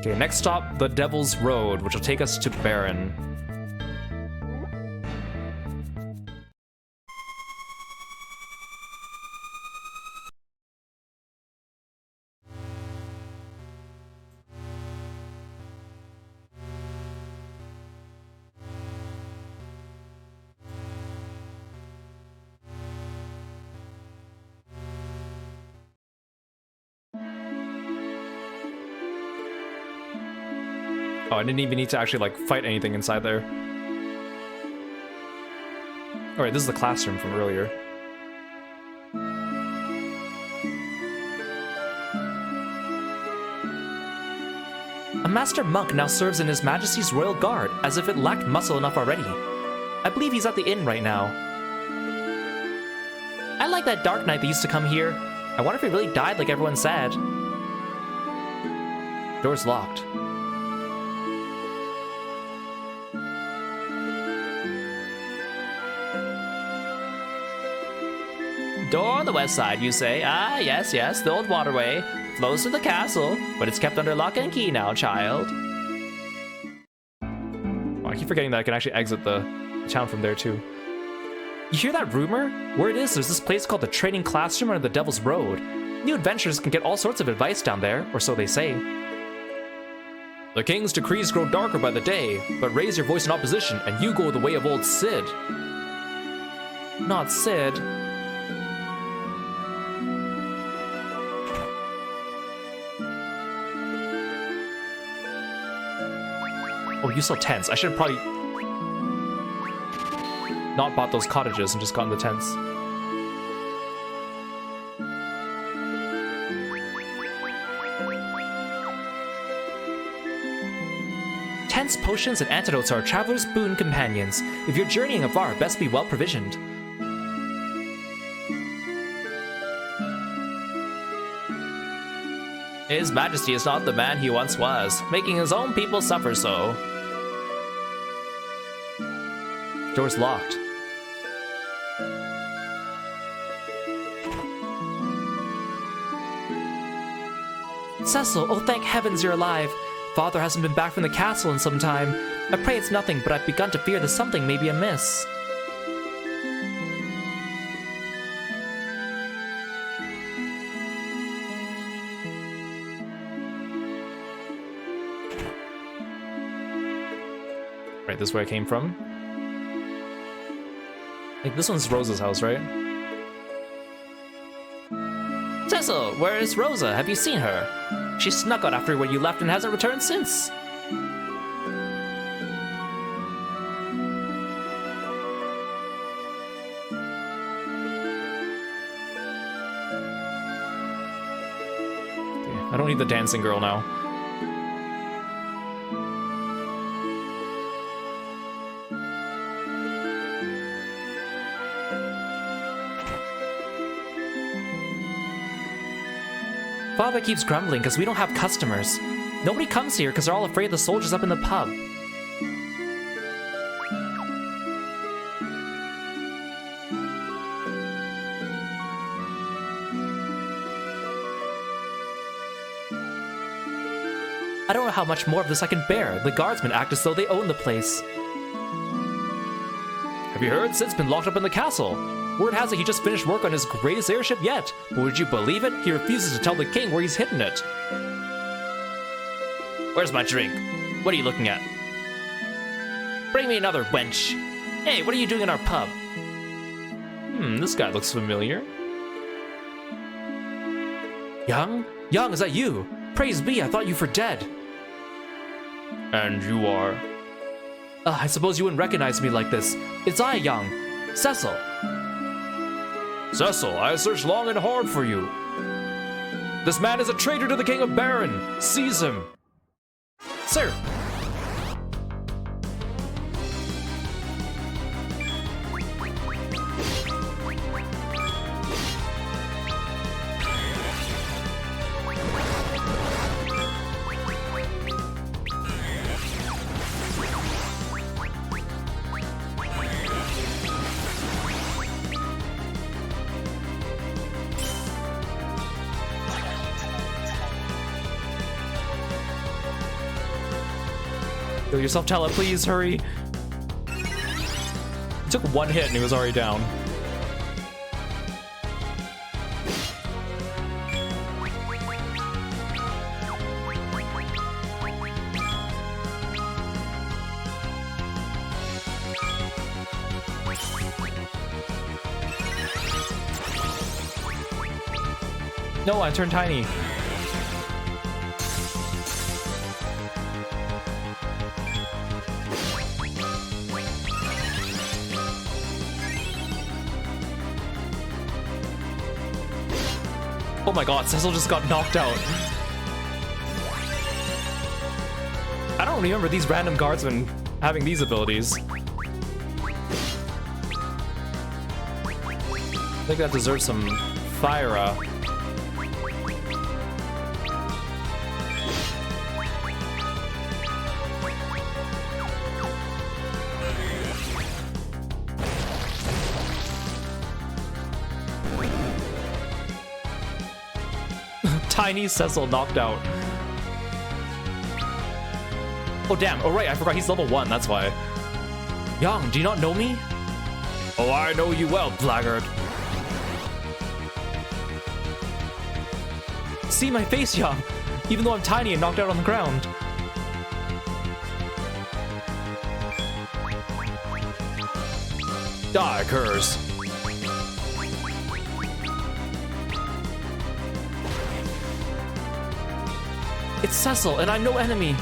Okay, next stop, the Devil's Road, which will take us to Baron. Oh, I didn't even need to actually, like, fight anything inside there. Alright, this is the classroom from earlier. A master monk now serves in His Majesty's Royal Guard, as if it lacked muscle enough already. I believe he's at the inn right now. I like that Dark Knight that used to come here. I wonder if he really died like everyone said. Door's locked. Door on the west side, you say? Ah, yes, yes, the old waterway. Flows to the castle, but it's kept under lock and key now, child. Oh, I keep forgetting that I can actually exit the town from there, too. You hear that rumor? Where it is, there's this place called the Training Classroom under the Devil's Road. New adventurers can get all sorts of advice down there, or so they say. The king's decrees grow darker by the day, but raise your voice in opposition, and you go the way of old Sid. Not Sid. Oh, you sell tents. I should have probably not bought those cottages and just gotten the tents. Tents, potions, and antidotes are a traveler's boon companions. If you're journeying afar, best be well provisioned. His Majesty is not the man he once was, making his own people suffer so. Door's locked. Cecil, oh thank heavens you're alive. Father hasn't been back from the castle in some time. I pray it's nothing, but I've begun to fear that something may be amiss. Right, this is where I came from. Like, this one's Rosa's house, right? Cecil, where is Rosa? Have you seen her? She snuck out after when you left and hasn't returned since. Okay, I don't need the dancing girl now. Father keeps grumbling because we don't have customers. Nobody comes here because they're all afraid of the soldiers up in the pub. I don't know how much more of this I can bear. The guardsmen act as though they own the place. Have you heard? Sid's been locked up in the castle. Word has it he just finished work on his greatest airship yet, but would you believe it? He refuses to tell the king where he's hidden it. Where's my drink? What are you looking at? Bring me another, wench. Hey, what are you doing in our pub? This guy looks familiar. Young? Young, is that you? Praise be, I thought you were dead. And you are? I suppose you wouldn't recognize me like this. It's I, Young. Cecil. Cecil, I searched long and hard for you. This man is a traitor to the King of Baron. Seize him. Sir. Heal yourself, Tella, please, hurry. He took one hit and he was already down. No, I turned tiny. Oh my god, Cecil just got knocked out. I don't remember these random guardsmen having these abilities. I think that deserves some fire. Tiny Cecil knocked out. Oh damn, oh right, I forgot he's level 1, that's why. Yang, do you not know me? Oh, I know you well, blackguard. See my face, Yang, even though I'm tiny and knocked out on the ground. Die, curse. It's Cecil, and I'm no enemy.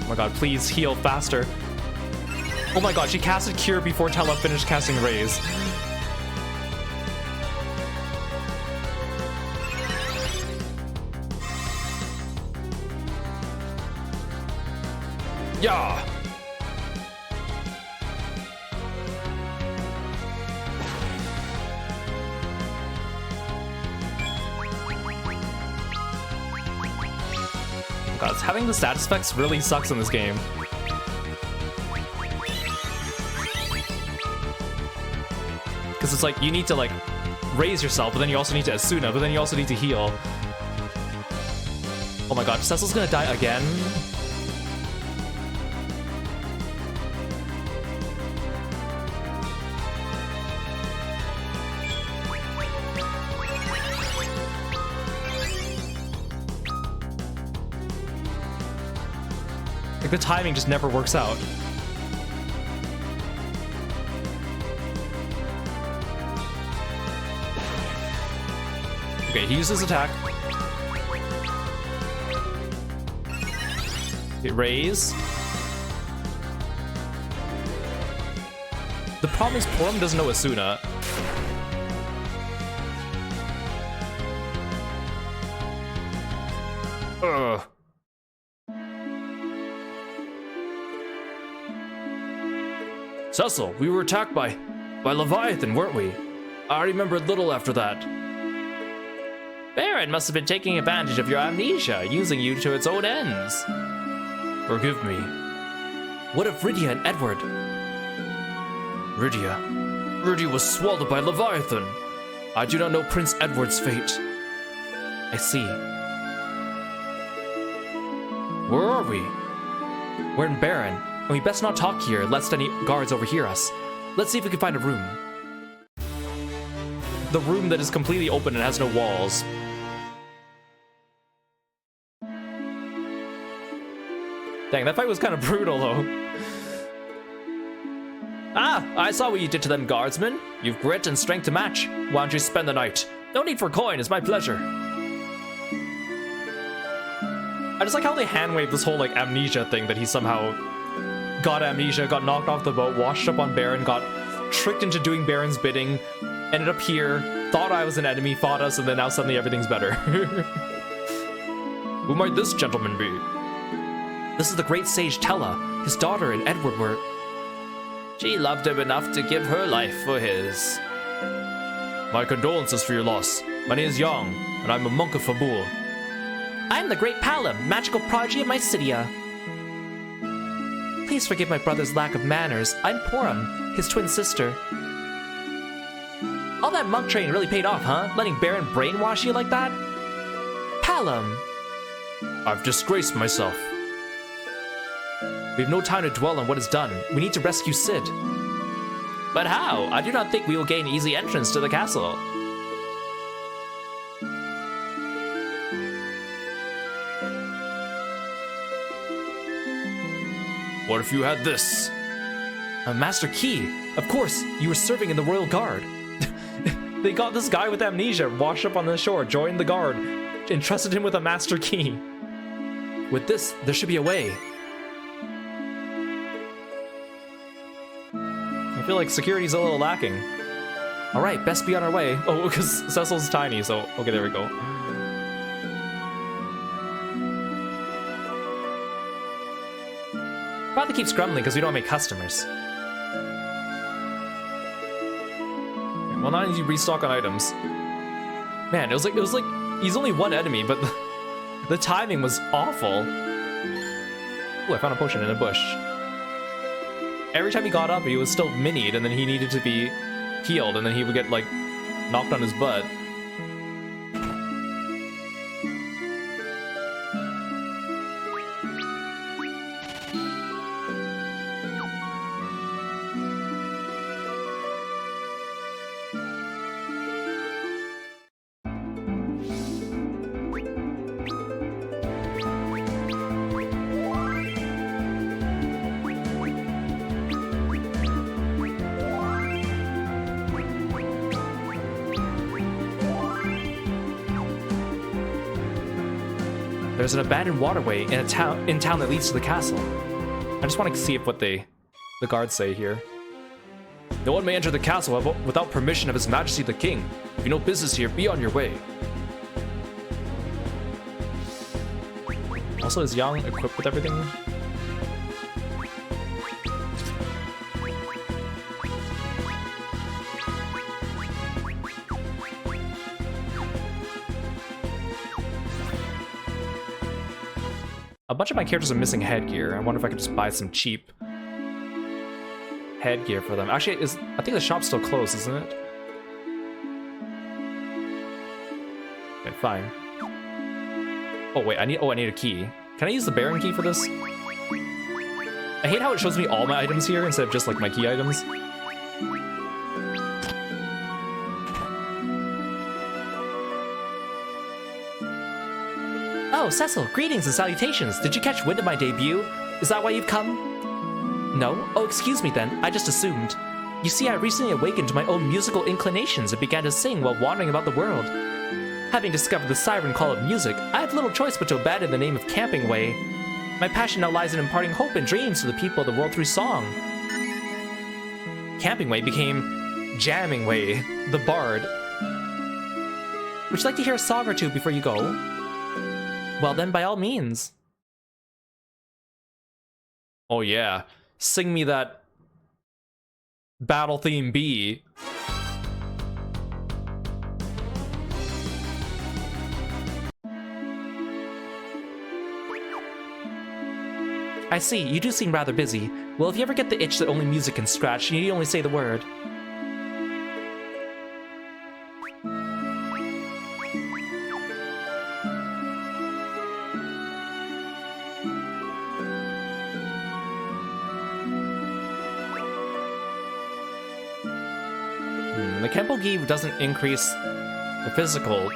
Oh my god, please heal faster. Oh my god, she casted Cure before Tella finished casting Raise. Yeah. God, having the status effects really sucks in this game. Because it's like, you need to like raise yourself, but then you also need to Asuna, but then you also need to heal. Oh my god, Cecil's gonna die again? The timing just never works out. Okay, he uses attack. Okay, raise. The problem is Porum doesn't know Asuna. Ugh. Cecil, we were attacked by Leviathan, weren't we? I remembered little after that. Baron must have been taking advantage of your amnesia, using you to its own ends. Forgive me. What of Rydia and Edward? Rydia was swallowed by Leviathan. I do not know Prince Edward's fate. I see. Where are we? We're in Baron. And we best not talk here, lest any guards overhear us. Let's see if we can find a room. The room that is completely open and has no walls. Dang, that fight was kind of brutal, though. Ah, I saw what you did to them guardsmen. You've grit and strength to match. Why don't you spend the night? No need for coin, it's my pleasure. I just like how they hand-wave this whole, like, amnesia thing that he somehow got amnesia, got knocked off the boat, washed up on Baron, got tricked into doing Baron's bidding, ended up here, thought I was an enemy, fought us, and then now suddenly everything's better. Who might this gentleman be? This is the great sage Tella. His daughter and Edward were... She loved him enough to give her life for his. My condolences for your loss. My name is Yang, and I'm a monk of Fabul. I'm the great Palom, magical prodigy of Mysidia. Please forgive my brother's lack of manners. I'm Porum, his twin sister. All that monk training really paid off, huh? Letting Baron brainwash you like that? Palom! I've disgraced myself. We have no time to dwell on what is done. We need to rescue Sid. But how? I do not think we will gain easy entrance to the castle. What if you had this? A Master Key. Of course, you were serving in the Royal Guard. They got this guy with amnesia, washed up on the shore, joined the guard, entrusted him with a Master Key. With this, there should be a way. I feel like security's a little lacking. Alright, best be on our way. Oh, because Cecil's tiny, so okay, there we go. Probably keeps grumbling because we don't have any customers. Well, now I need to restock on items. Man, it was like he's only one enemy, but the timing was awful. Ooh, I found a potion in a bush. Every time he got up, he was still minied, and then he needed to be healed, and then he would get, like, knocked on his butt. There's an abandoned waterway in town that leads to the castle. I just want to see what the guards say here. No one may enter the castle without permission of His Majesty the King. If you know business here, be on your way. Also, is Yang equipped with everything? A bunch of my characters are missing headgear. I wonder if I could just buy some cheap headgear for them. Actually, I think the shop's still closed, isn't it? Okay, fine. Oh wait, I need a key. Can I use the Baron key for this? I hate how it shows me all my items here instead of just like my key items. Oh, Cecil, greetings and salutations. Did you catch wind of my debut? Is that why you've come? No? Oh, excuse me then. I just assumed. You see, I recently awakened to my own musical inclinations and began to sing while wandering about the world. Having discovered the siren call of music, I have little choice but to abandon the name of Camping Way. My passion now lies in imparting hope and dreams to the people of the world through song. Camping Way became Jamming Way, the bard. Would you like to hear a song or two before you go? Well then, by all means. Oh yeah, sing me that battle theme B. I see, you do seem rather busy. Well, if you ever get the itch that only music can scratch, you need only say the word. The Kempo Gi doesn't increase the physical.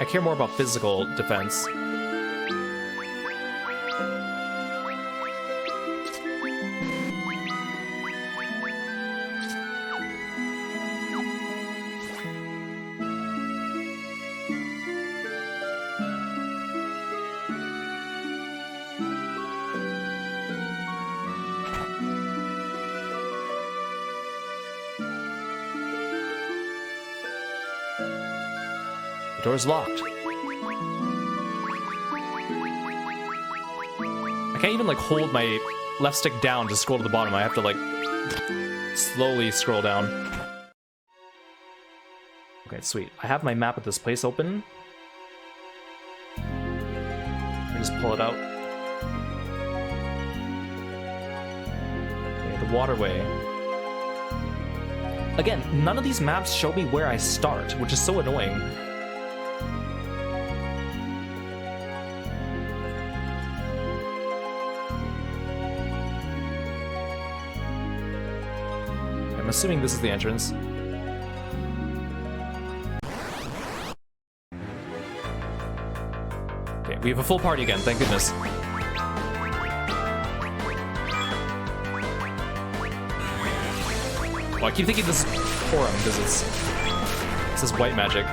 I care more about physical defense. Door's locked. I can't even like hold my left stick down to scroll to the bottom. I have to like slowly scroll down. Okay, sweet. I have my map of this place open. I just pull it out. waterway. Again, none of these maps show me where I start, which is so annoying. I'm assuming this is the entrance. Okay, we have a full party again, thank goodness. Well, I keep thinking this is Forum because this is white magic.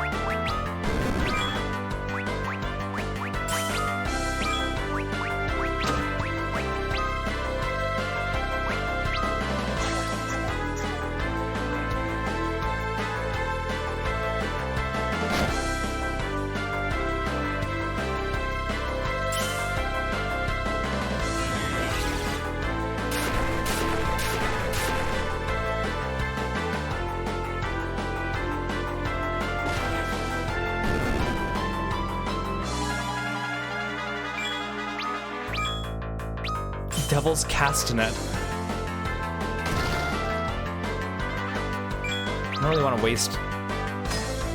Devil's Castanet. I don't really want to waste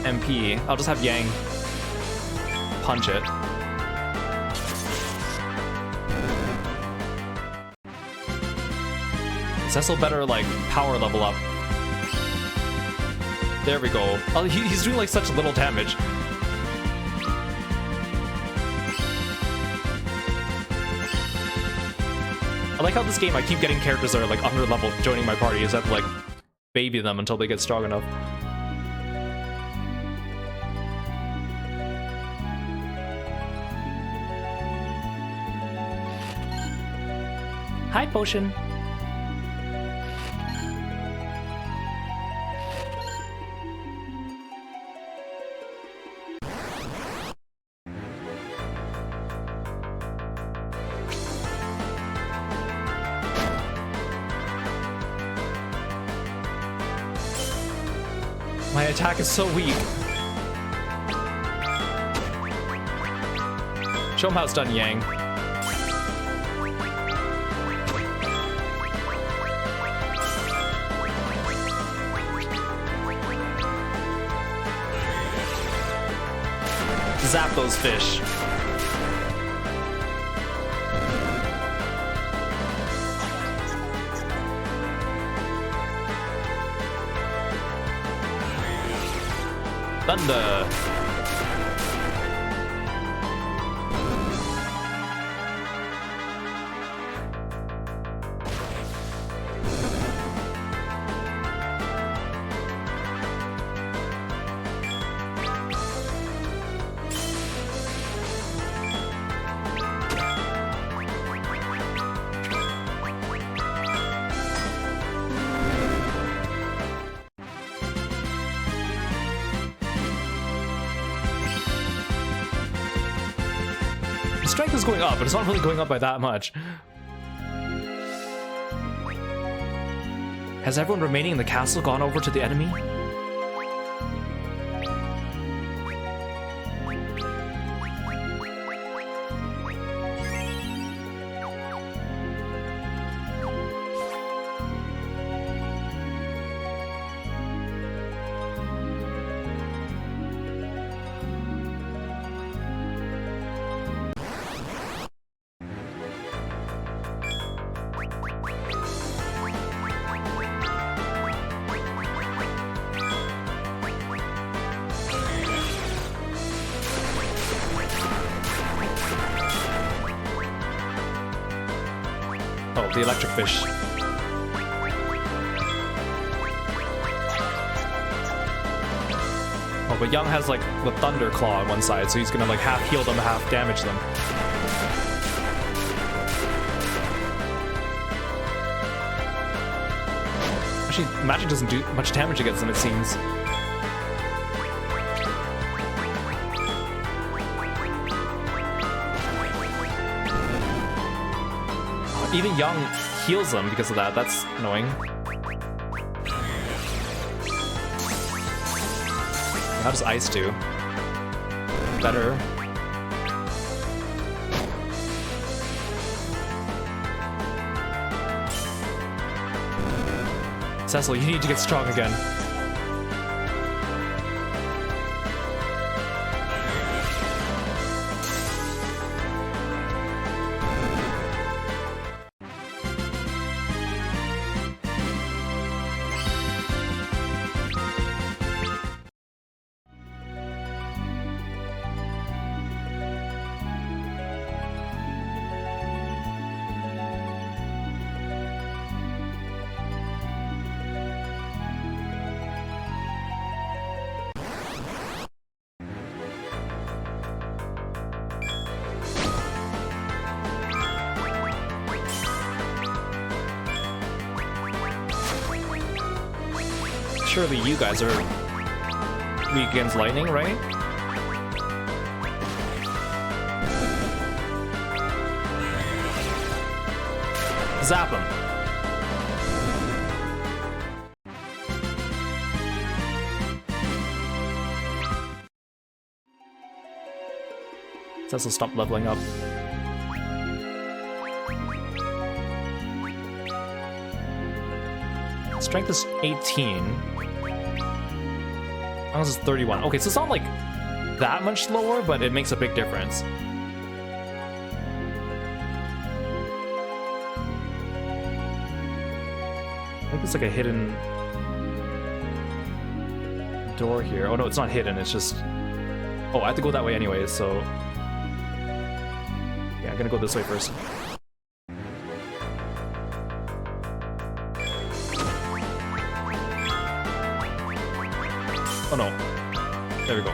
MP. I'll just have Yang punch it. Cecil better, like, power level up. There we go. Oh, he's doing, like, such little damage. I like how this game I keep getting characters that are like under level joining my party. Is that like baby them until they get strong enough. Hi, Potion. My attack is so weak. Show him how it's done, Yang. Zap those fish. Thunder. Strength is going up, but it's not really going up by that much. Has everyone remaining in the castle gone over to the enemy? Oh, the electric fish. Oh, but Young has like the thunder claw on one side, so he's gonna like half heal them, half damage them. Actually, magic doesn't do much damage against them, it seems. Even Young heals them because of that. That's annoying. How does Ice do? Better. Cecil, you need to get strong again. Surely you guys are weak against lightning, right? Zap him. Cecil, stop leveling up. Strength is 18. This is 31. Okay, so it's not like that much lower, but it makes a big difference. I think it's like a hidden door here. Oh no, it's not hidden, it's just... Oh, I have to go that way anyways, so... Yeah, I'm gonna go this way first. Oh no. There we go.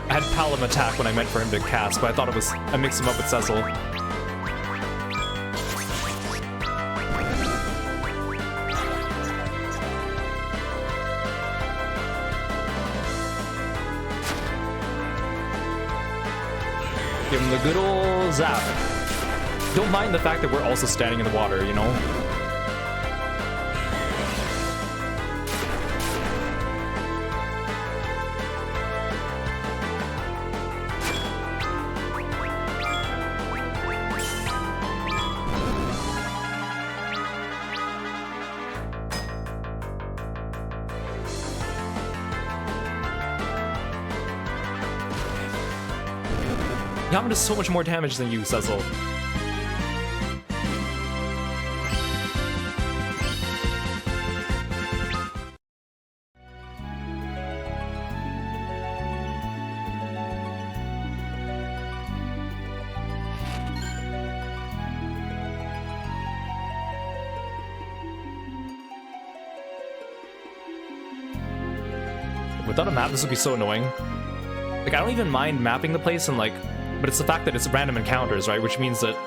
I had Palom attack when I meant for him to cast, but I thought it was... I mixed him up with Cecil. Give him the good old zap. Don't mind the fact that we're also standing in the water, you know? Yaman does so much more damage than you, Cecil. Without a map, this would be so annoying. Like, I don't even mind mapping the place and like... But it's the fact that it's random encounters, right? Which means that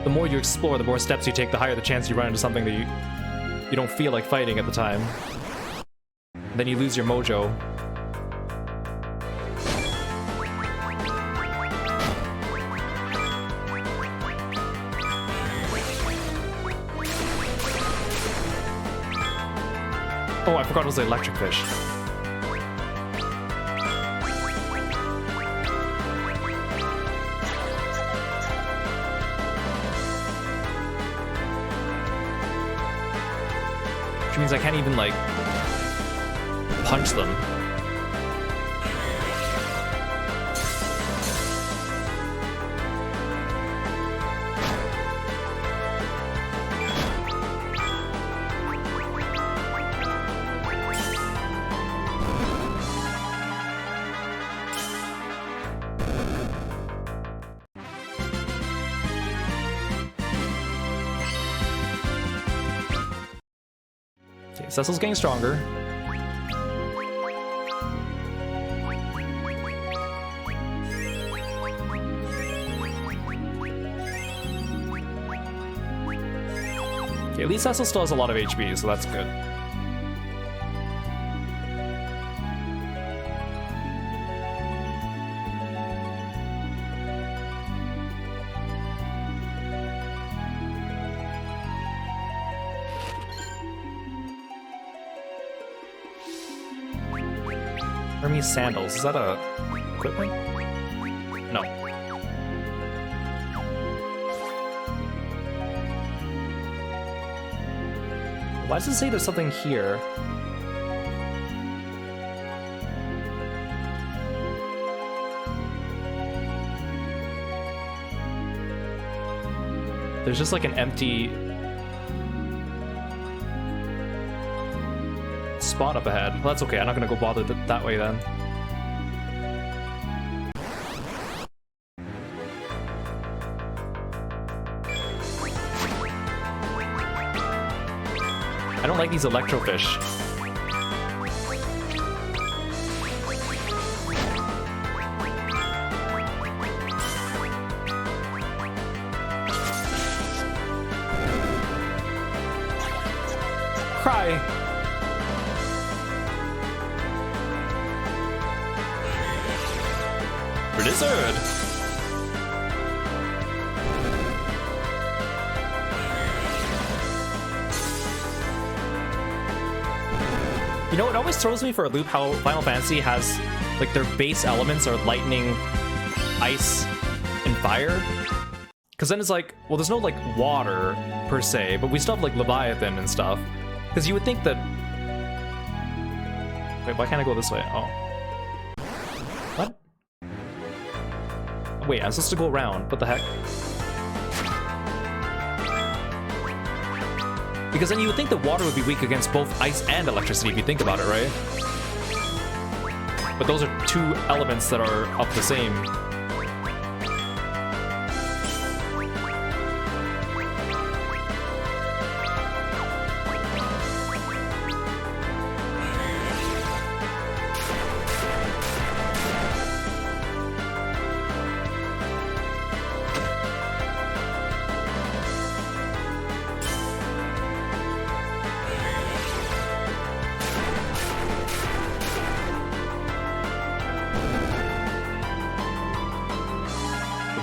the more you explore, the more steps you take, the higher the chance you run into something that you don't feel like fighting at the time. And then you lose your mojo. Oh, I forgot it was the electric fish. Which means I can't even, like, punch them. Cecil's getting stronger. Okay, at least Cecil still has a lot of HP, so that's good. Hermes sandals, is that a equipment? No. Why does it say there's something here? There's just like an empty spot up ahead. Well, that's okay. I'm not gonna go bother that way then. I don't like these electrofish. Cry. Blizzard. You know, it always throws me for a loop how Final Fantasy has, like, their base elements are lightning, ice, and fire. Because then it's like, well, there's no, like, water, per se, but we still have, like, Leviathan and stuff. Because you would think that... Wait, why can't I go this way? Oh. What? Wait, I'm supposed to go around. What the heck? Because then you would think that water would be weak against both ice and electricity if you think about it, right? But those are two elements that are up the same.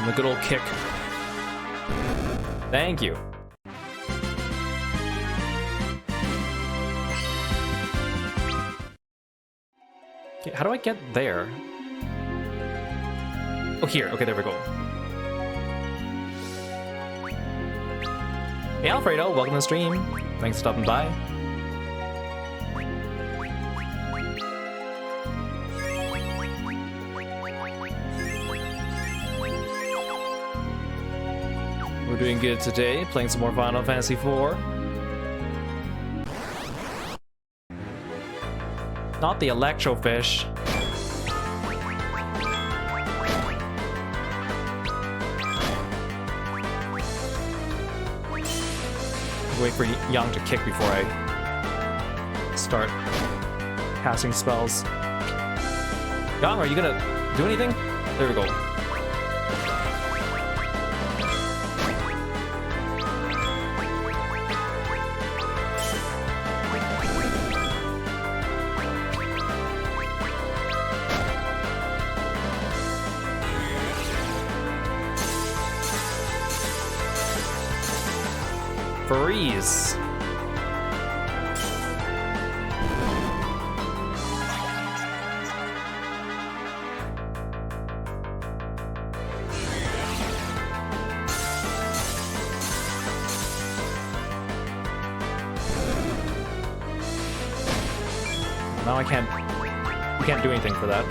A good old kick. Thank you. Okay, how do I get there? Oh, here. Okay, there we go. Hey, Alfredo, welcome to the stream. Thanks for stopping by. We're doing good today, playing some more Final Fantasy IV. Not the electrofish. Wait for Yang to kick before I start casting spells. Yang, are you gonna do anything? There we go. Freeze. Now I can't do anything for that.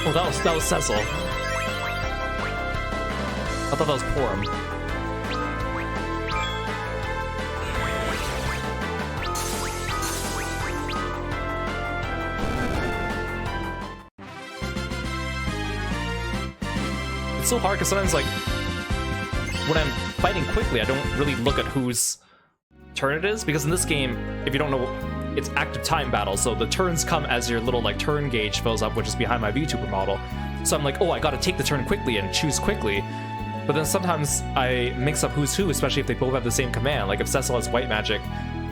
Oh, that was Cecil. I thought that was Porum. It's so hard because sometimes, like, when I'm fighting quickly, I don't really look at whose turn it is, because in this game, if you don't know, it's active time battle, so the turns come as your little, like, turn gauge fills up, which is behind my Vtuber model. So I'm like, oh, I gotta take the turn quickly and choose quickly. But then sometimes I mix up who's who, especially if they both have the same command. Like, if Cecil has white magic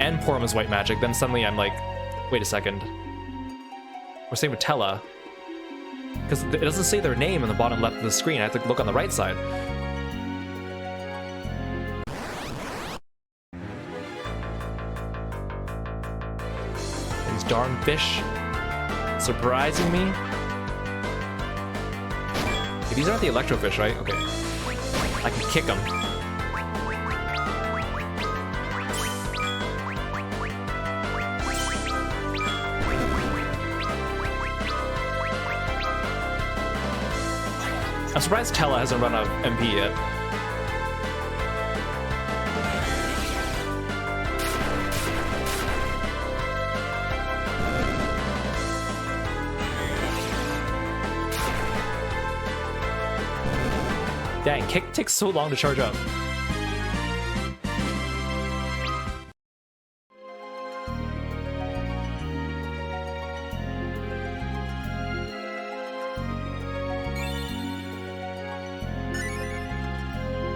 and Porum has white magic, then suddenly I'm like, wait a second. Or same with Tella. Because it doesn't say their name in the bottom left of the screen, I have to look on the right side. darn fish surprising me. Okay, these aren't the electro fish, right? Okay. I can kick them. I'm surprised Tella hasn't run out of MP yet. Dang, kick takes so long to charge up.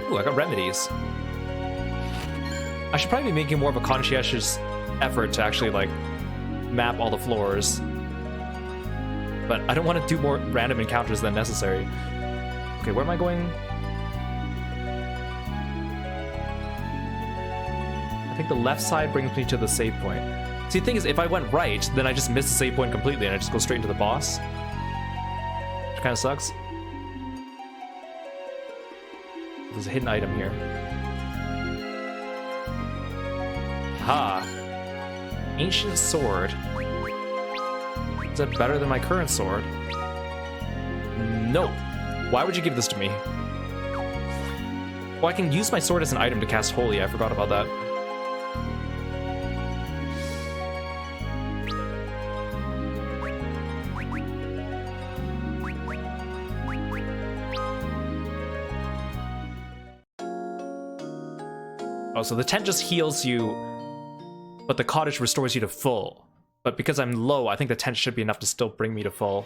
Ooh, I got remedies. I should probably be making more of a conscientious effort to actually, like, map all the floors. But I don't want to do more random encounters than necessary. Okay, where am I going? I think the left side brings me to the save point. See, the thing is, if I went right, then I just miss the save point completely and I just go straight into the boss. Which kind of sucks. There's a hidden item here. Ha! Ancient sword. Is that better than my current sword? No. Why would you give this to me? Well, I can use my sword as an item to cast Holy. I forgot about that. Oh, so the tent just heals you, but the cottage restores you to full. But because I'm low, I think the tent should be enough to still bring me to full.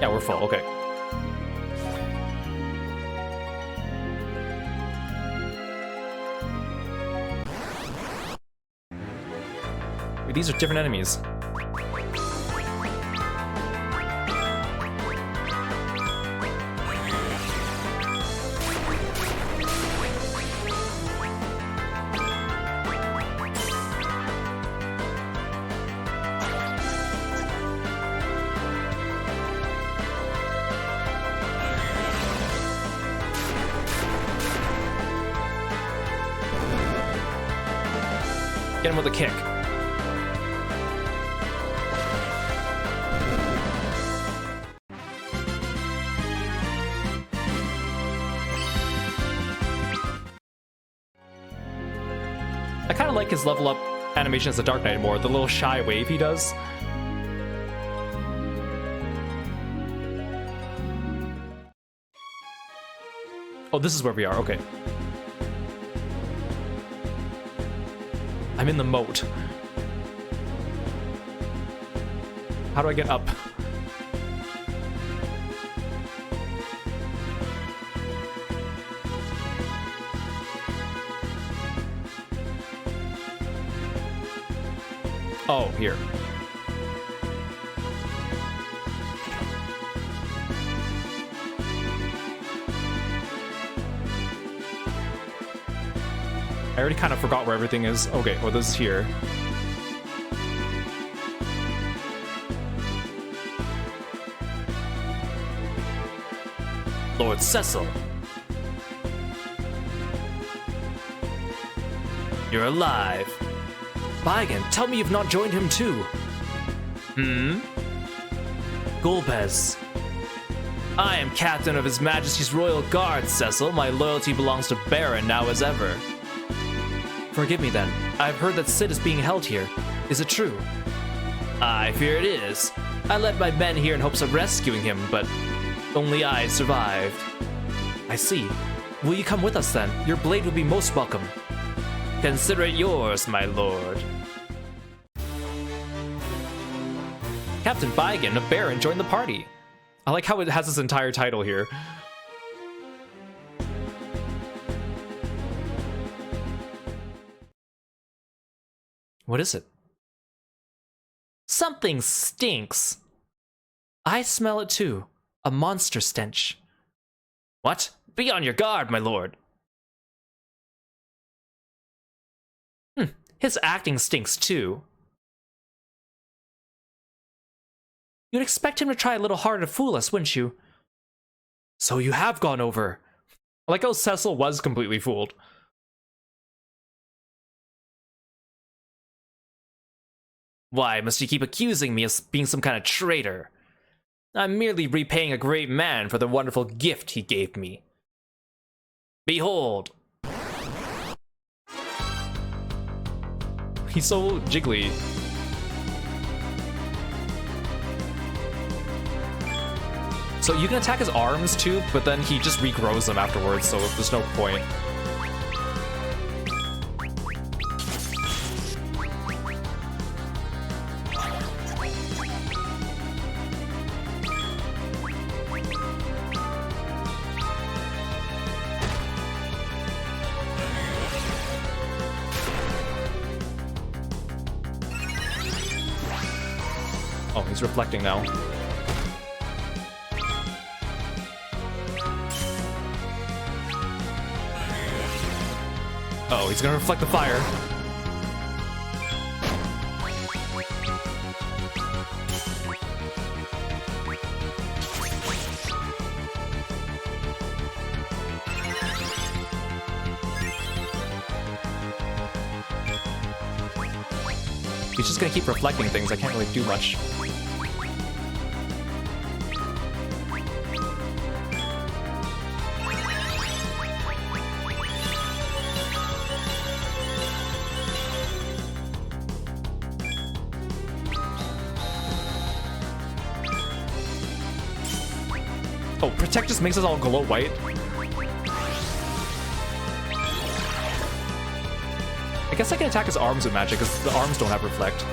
Yeah, we're full, okay. Wait, these are different enemies. Get him with a kick. I kind of like his level up animation as a Dark Knight more, the little shy wave he does. Oh, this is where we are, okay. I'm in the moat. How do I get up? Oh, here. I already kind of forgot where everything is. Okay, well, this is here. Lord Cecil. You're alive. Baigan, tell me you've not joined him too. Hmm? Golbez. I am captain of His Majesty's Royal Guard, Cecil. My loyalty belongs to Baron now as ever. Forgive me then. I've heard that Sid is being held here. Is it true? I fear it is. I led my men here in hopes of rescuing him, but only I survived. I see. Will you come with us then? Your blade would be most welcome. Consider it yours, my lord. Captain Baigan of Baron joined the party. I like how it has this entire title here. What is it? Something stinks. I smell it too. A monster stench. What? Be on your guard, my lord. His acting stinks too. You'd expect him to try a little harder to fool us, wouldn't you? So you have gone over. I like how Cecil was completely fooled. Why must you keep accusing me of being some kind of traitor? I'm merely repaying a great man for the wonderful gift he gave me. Behold! He's so jiggly. So you can attack his arms too, but then he just regrows them afterwards, so there's no point. Oh, he's reflecting now. Oh, he's gonna reflect the fire. He's just gonna keep reflecting things. I can't really do much. Oh, Protect just makes us all glow white. I guess I can attack his arms with magic, because the arms don't have reflect.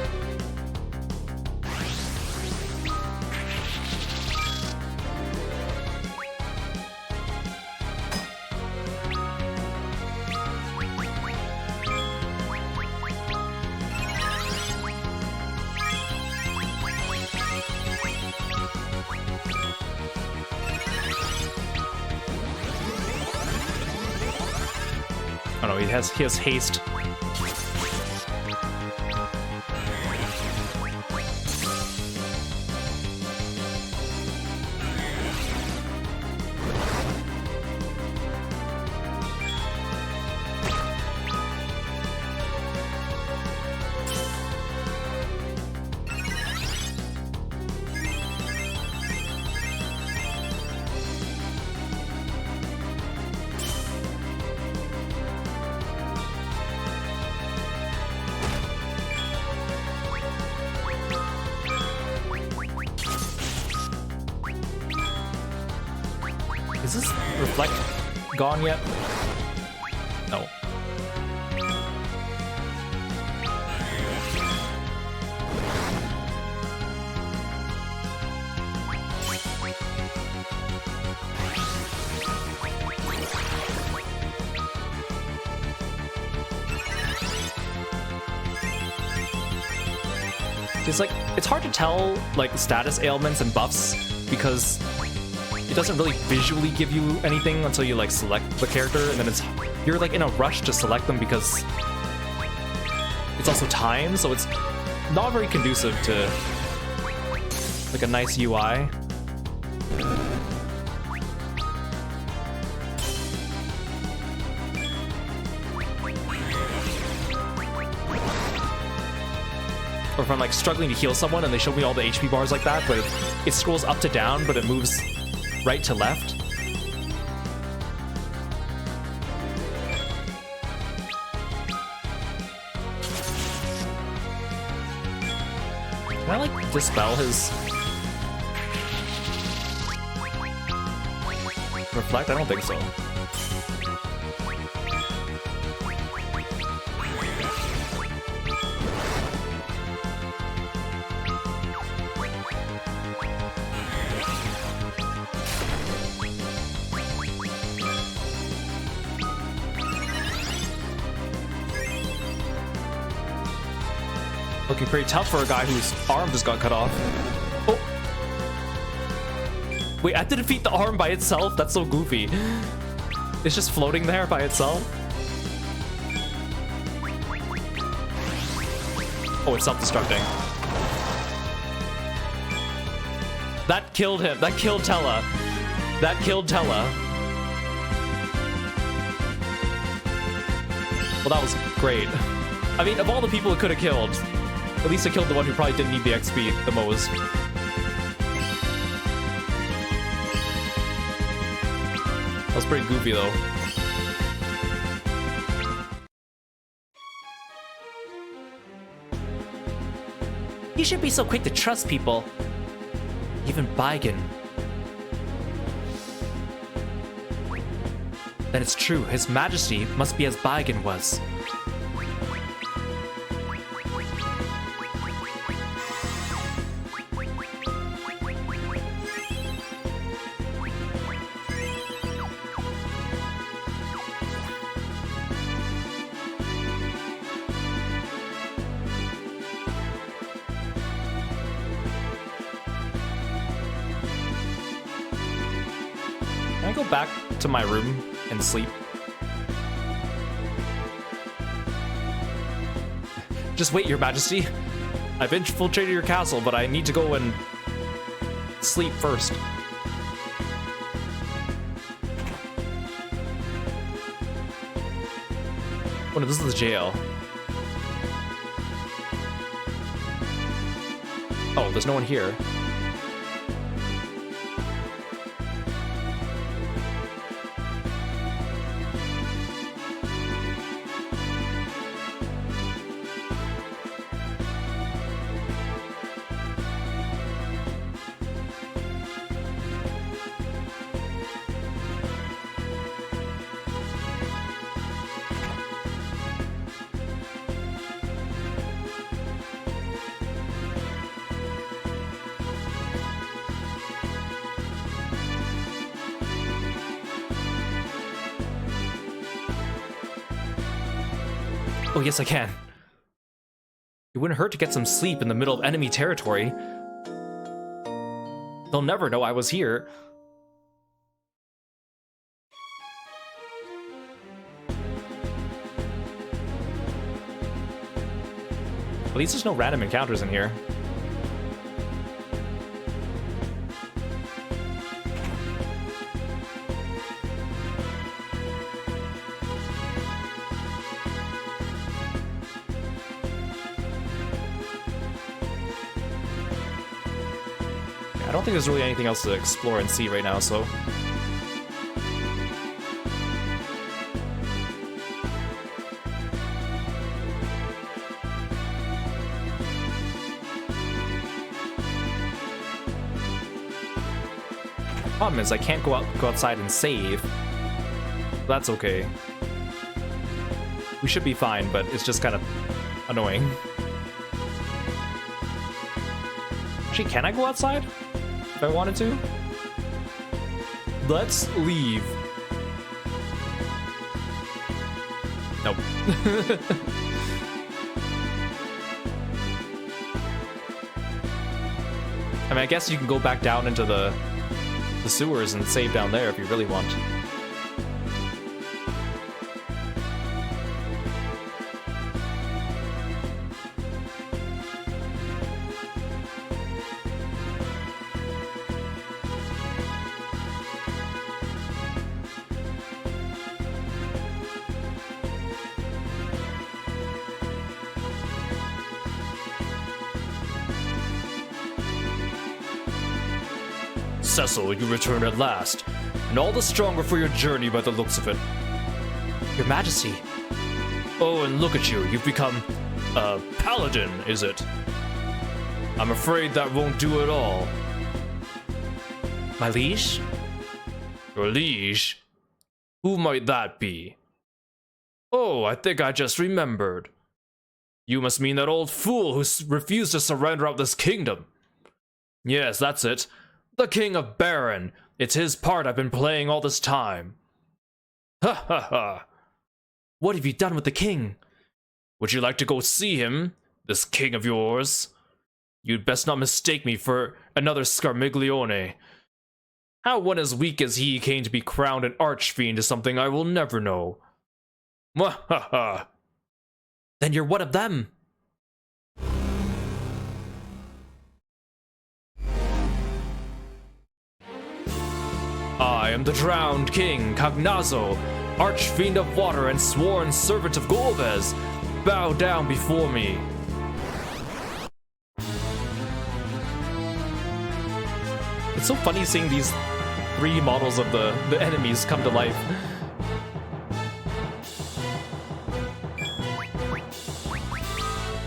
Oh no, he has haste. Is this reflect gone yet? No. It's like, it's hard to tell like status ailments and buffs because it doesn't really visually give you anything until you like select the character, and then you're like in a rush to select them because it's also time, so it's not very conducive to like a nice UI. Or if I'm like struggling to heal someone and they show me all the HP bars like that, but it scrolls up to down, but it moves right to left. Can I like dispel his reflect? I don't think so. Looking pretty tough for a guy whose arm just got cut off. Oh! Wait, I have to defeat the arm by itself? That's so goofy. It's just floating there by itself? Oh, it's self-destructing. That killed him. That killed Tella. That killed Tella. Well, that was great. I mean, of all the people it could have killed, at least it killed the one who probably didn't need the XP the most. That was pretty goofy, though. You should be so quick to trust people. Even Baigen. Then it's true, His Majesty must be as Baigen was. Can I go back to my room and sleep? Just wait, Your Majesty. I've infiltrated your castle, but I need to go and sleep first. Oh no, this is the jail. Oh, there's no one here. Oh, yes, I can. It wouldn't hurt to get some sleep in the middle of enemy territory. They'll never know I was here. At least there's no random encounters in here. I don't think there's really anything else to explore and see right now, so... Problem is, I can't go outside and save. That's okay. We should be fine, but it's just kind of annoying. Actually, can I go outside? If I wanted to? Let's leave. Nope. I mean, I guess you can go back down into the sewers and save down there if you really want. Cecil, you return at last, and all the stronger for your journey by the looks of it. Your Majesty. Oh, and look at you, you've become a paladin, is it? I'm afraid that won't do at all. My liege? Your liege? Who might that be? Oh, I think I just remembered. You must mean that old fool who refused to surrender up this kingdom. Yes, that's it. The King of Baron. It's his part I've been playing all this time. Ha ha ha. What have you done with the king? Would you like to go see him, this king of yours? You'd best not mistake me for another Scarmiglione. How one as weak as he came to be crowned an archfiend is something I will never know. Mwahaha. Then you're one of them. I am the drowned king, Cognazo, archfiend of water and sworn servant of Golbez. Bow down before me. It's so funny seeing these 3D models of the enemies come to life.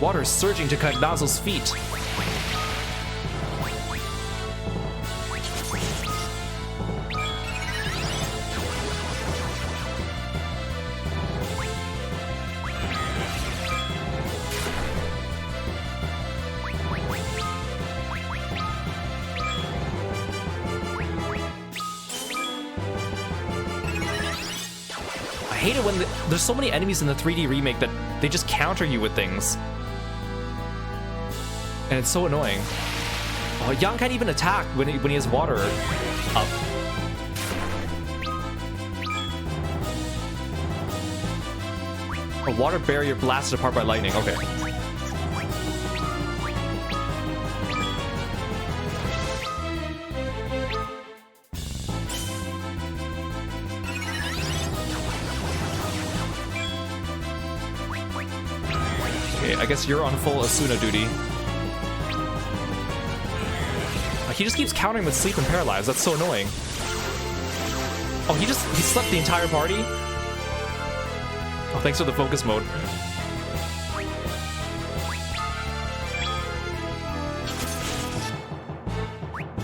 Water surging to Cognazo's feet. I hate it when there's so many enemies in the 3D remake that they just counter you with things. And it's so annoying. Oh, Yang can't even attack when he has water up. A water barrier blasted apart by lightning. Okay. Okay, I guess you're on full Asuna duty. He just keeps countering with sleep and paralyze. That's so annoying. Oh, he slept the entire party? Oh, thanks for the focus mode.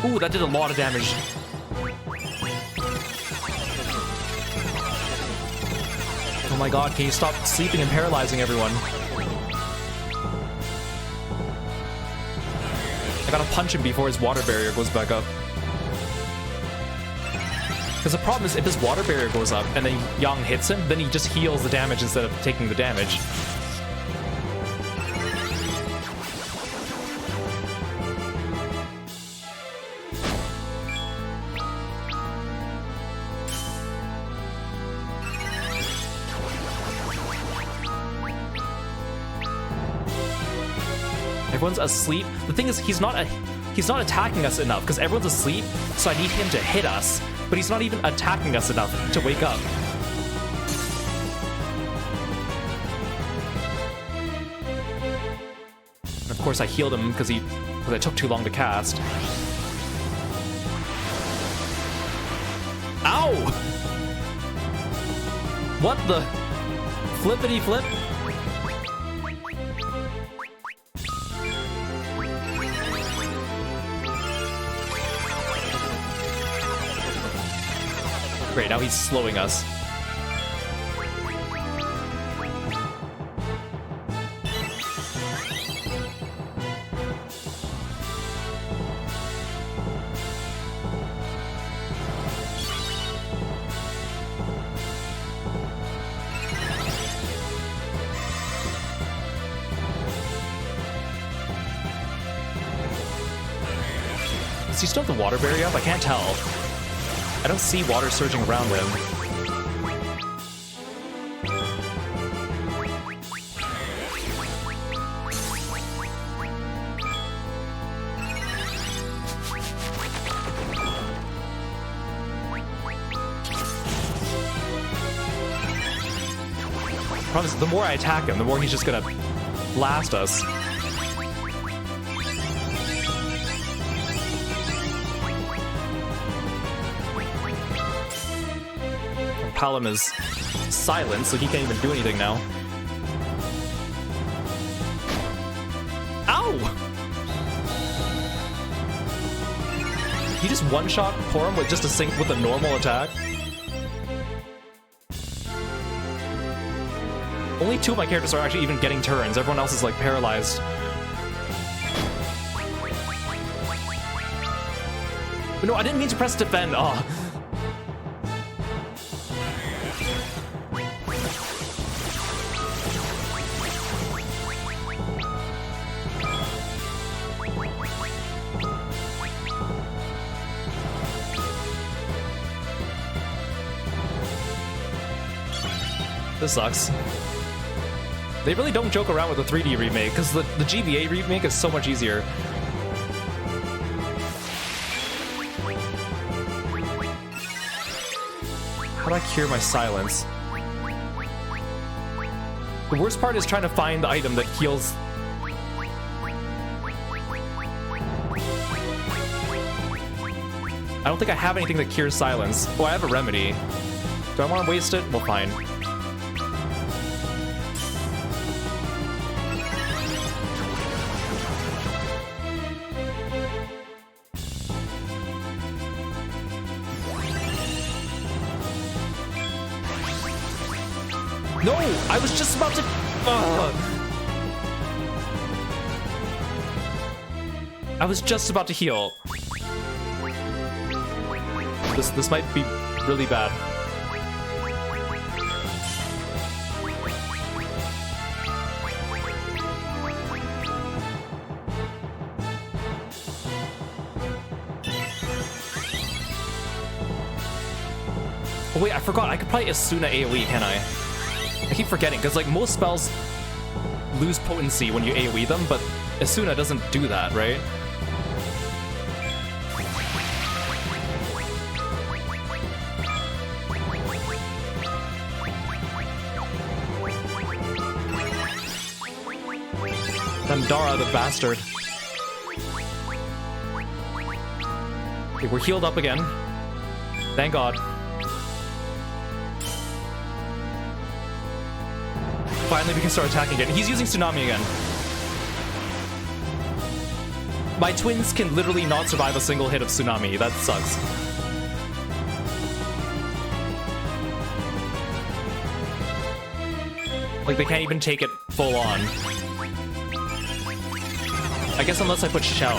Ooh, that did a lot of damage. Oh my god, can you stop sleeping and paralyzing everyone? I gotta punch him before his water barrier goes back up. Because the problem is, if his water barrier goes up and then Yang hits him, then he just heals the damage instead of taking the damage. Everyone's asleep. The thing is, he's not attacking us enough because everyone's asleep, so I need him to hit us, but he's not even attacking us enough to wake up. And of course I healed him because I took too long to cast. Ow! What the flippity flip? Great, now he's slowing us. Does he still have the water barrier up? I can't tell. I don't see water surging around him. Problem is, the more I attack him, the more he's just gonna blast us. Palom is silent, so he can't even do anything now. Ow! He just one-shot Porum with just with a normal attack. Only 2 of my characters are actually even getting turns. Everyone else is like paralyzed. But no, I didn't mean to press defend. Oh. of sucks. They really don't joke around with the 3D remake, because the GBA remake is so much easier. How do I cure my silence? The worst part is trying to find the item that heals. I don't think I have anything that cures silence. Oh, I have a remedy. Do I want to waste it? Well, fine. No! I was just about to... I was just about to heal. This might be really bad. Oh wait, I forgot. I could probably Asuna AoE, can I? I keep forgetting, because like most spells lose potency when you AoE them, but Asuna doesn't do that, right? Dandara, the bastard. Okay, we're healed up again. Thank God. Finally, we can start attacking again. He's using Tsunami again. My twins can literally not survive a single hit of Tsunami. That sucks. Like, they can't even take it full on. I guess unless I put Shell.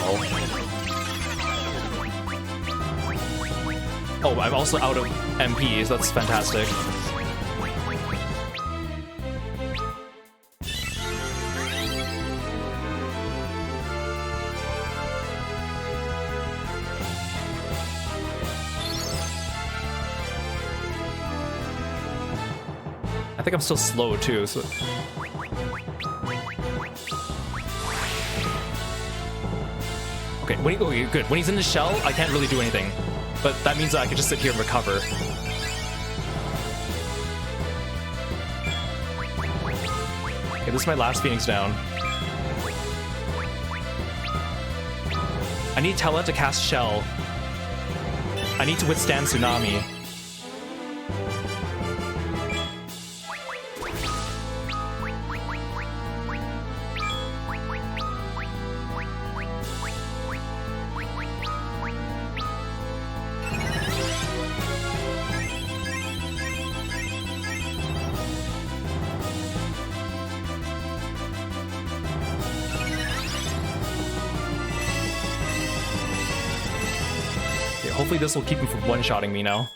Oh, I'm also out of MPs. That's fantastic. I think I'm still slow too, so... Okay, okay, good. When he's in the shell, I can't really do anything. But that means that I can just sit here and recover. Okay, this is my last Phoenix down. I need Tella to cast Shell. I need to withstand Tsunami. Hopefully this will keep him from one-shotting me now.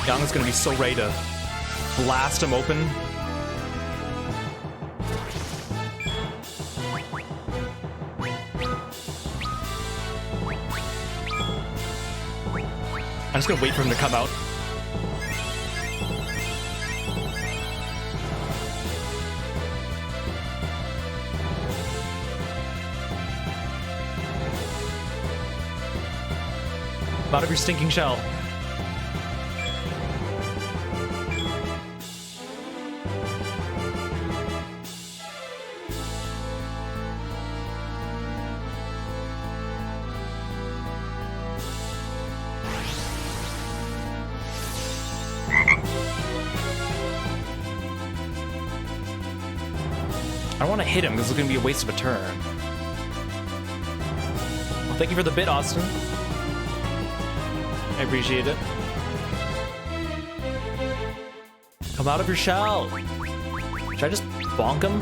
Yang is gonna be so ready to blast him open. I'm just gonna wait for him to come out. Out of your stinking shell. I don't want to hit him because it's going to be a waste of a turn. Well, thank you for the bit, Austin. I appreciate it. Come out of your shell. Should I just bonk him?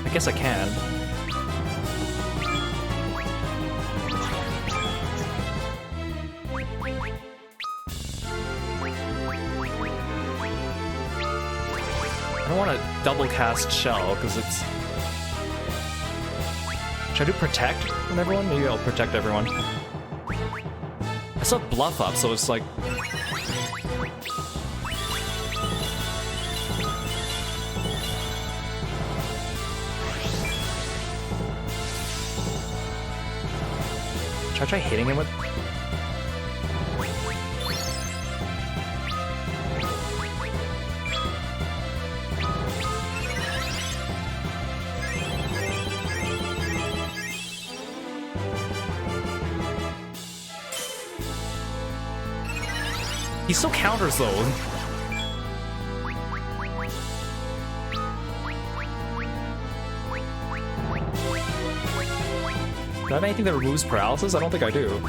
I guess I can. don't want to double cast Shell, because it's... Should I do Protect on everyone? Maybe I'll Protect everyone. I still have Bluff up, so it's like... Should I try hitting him with... He still counters, though. Do I have anything that removes paralysis? I don't think I do. Can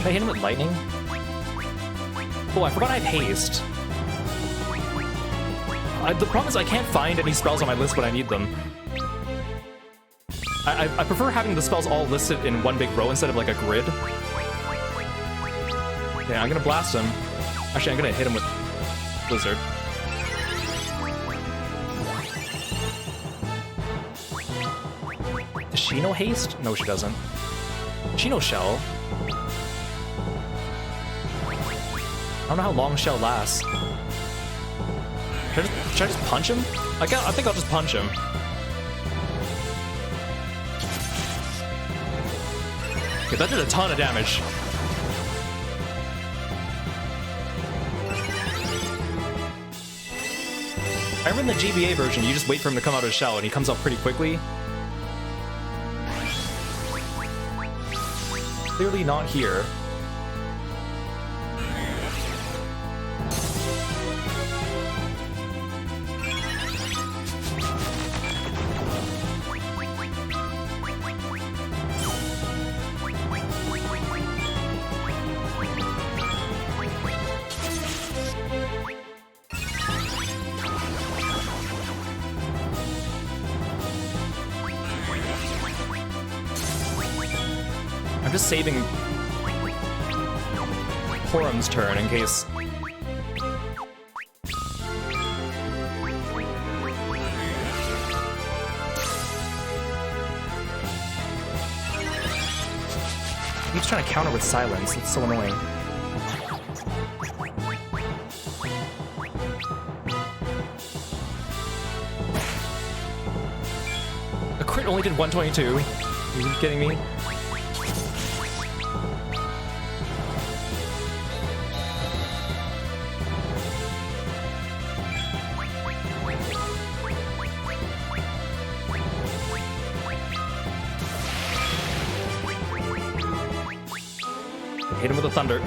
I hit him with lightning? Oh, I forgot I have haste. The problem is I can't find any spells on my list when I need them. I prefer having the spells all listed in one big row instead of like a grid. Yeah, I'm gonna blast him. Actually, I'm gonna hit him with Blizzard. Does she know haste? No, she doesn't. She knows Shell. I don't know how long Shell lasts. Should I just punch him? I think I'll just punch him. Okay, that did a ton of damage. I remember in the GBA version, you just wait for him to come out of his shell and he comes out pretty quickly. Clearly not here. Just saving Horum's turn in case. He's trying to counter with silence. It's so annoying. A crit only did 122. Are you kidding me? Hit him with a thunder.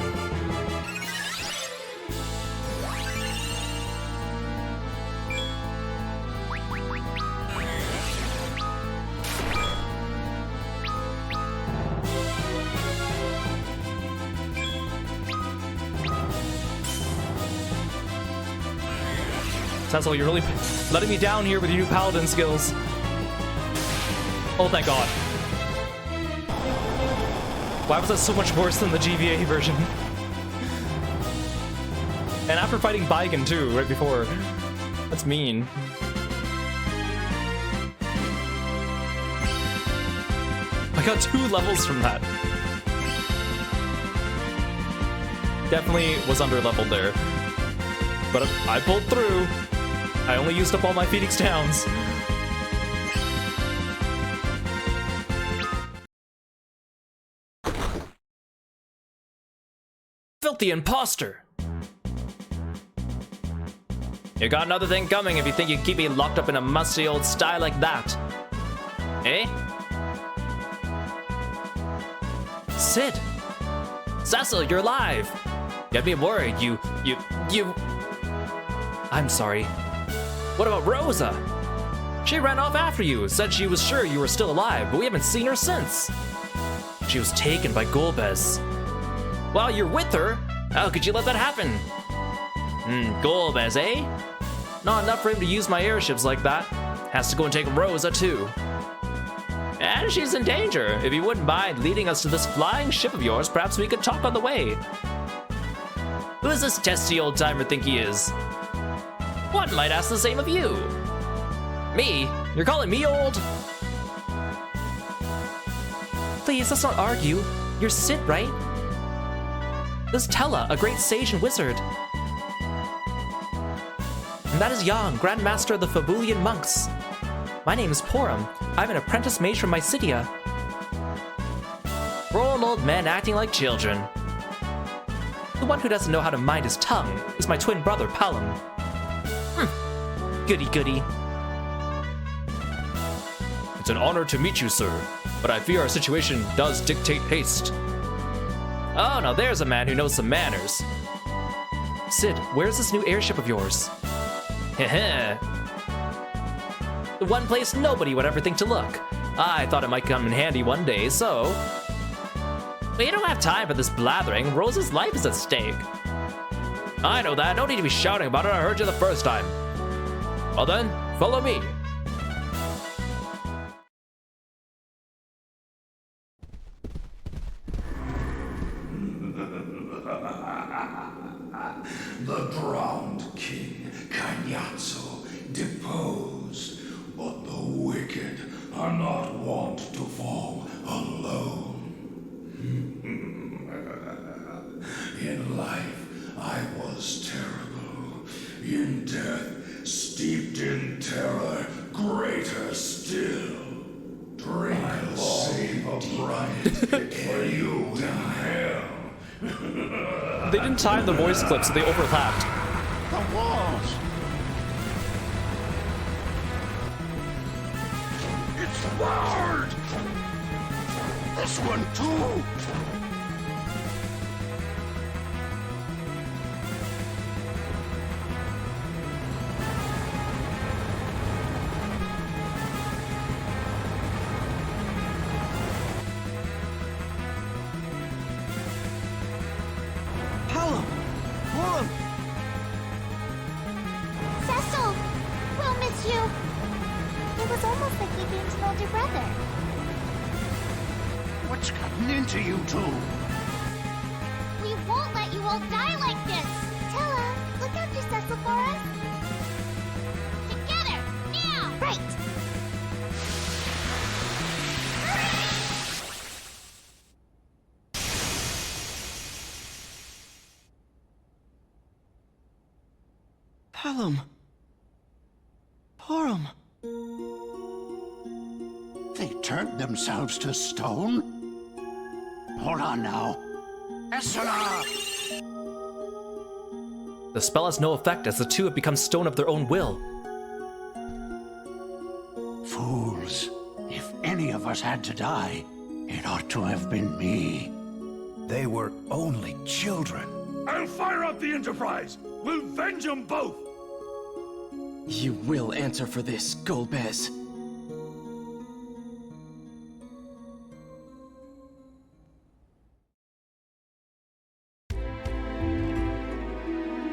Cecil, you're really letting me down here with your new paladin skills. Oh, thank God. Why was that so much worse than the GBA version? And after fighting Baigen too, right before. That's mean. I got 2 levels from that. Definitely was under-leveled there. But I pulled through. I only used up all my Phoenix Downs. Filthy imposter! You got another thing coming if you think you can keep me locked up in a musty old sty like that. Eh? Sid! Cecil, you're alive! Get me worried, you... I'm sorry. What about Rosa? She ran off after you, said she was sure you were still alive, but we haven't seen her since. She was taken by Golbez. While you're with her, how could you let that happen? Golbez, eh? Not enough for him to use my airships like that. Has to go and take Rosa too. And she's in danger. If you wouldn't mind leading us to this flying ship of yours, perhaps we could talk on the way. Who does this testy old timer think he is? One might ask the same of you. Me? You're calling me old? Please, let's not argue. You're Sid, right? This is Tella, a great sage and wizard. And that is Yang, Grand Master of the Fabulian monks. My name is Porum. I'm an apprentice mage from Mycedia. Grown old men acting like children. The one who doesn't know how to mind his tongue is my twin brother, Palom. Goody goody. It's an honor to meet you, sir, but I fear our situation does dictate haste. Oh, now there's a man who knows some manners. Sid, where's this new airship of yours? Heh. The one place nobody would ever think to look. I thought it might come in handy one day, so... We don't have time for this blathering. Rosa's life is at stake. I know that. No need to be shouting about it. I heard you the first time. Well then, follow me. The drowned king, Kanyatsu, deposed, but the wicked are not wont to fall alone. In life, I was terrible. In death, steeped in terror, greater still. Drink save a bright pit for you in hell. They didn't time the voice clips, so they overlapped. The walls! It's loud! This one too! Cecil! We'll miss you! It was almost like we gained an older brother. What's gotten into you two? We won't let you all die like this! Tella, look after Cecil for us. Together! Now! Right! Palom. Porum. They turned themselves to stone? Hold on now. Esra! The spell has no effect as the two have become stone of their own will. Fools. If any of us had to die, it ought to have been me. They were only children. I'll fire up the Enterprise! We'll venge them both! You will answer for this, Golbez.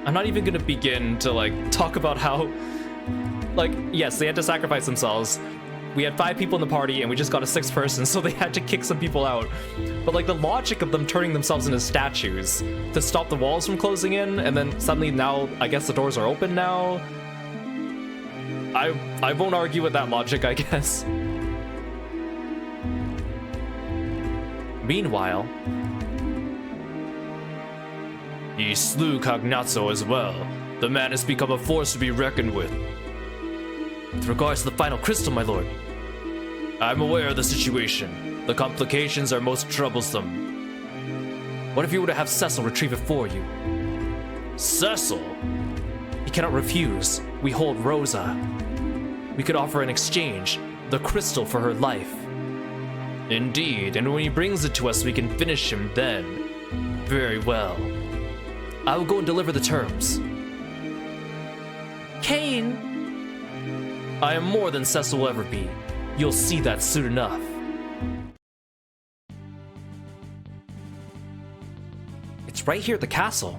I'm not even gonna begin to, talk about how... yes, they had to sacrifice themselves. We had 5 people in the party, and we just got a 6th person, so they had to kick some people out. But, the logic of them turning themselves into statues to stop the walls from closing in, and then suddenly now, I guess the doors are open now? I won't argue with that logic, I guess. Meanwhile... He slew Cagnazzo as well. The man has become a force to be reckoned with. With regards to the final crystal, my lord, I'm aware of the situation. The complications are most troublesome. What if you were to have Cecil retrieve it for you? Cecil? He cannot refuse. We hold Rosa. We could offer in exchange the crystal for her life. Indeed, and when he brings it to us, we can finish him then. Very well. I will go and deliver the terms. Kane! I am more than Cecil will ever be. You'll see that soon enough. It's right here at the castle.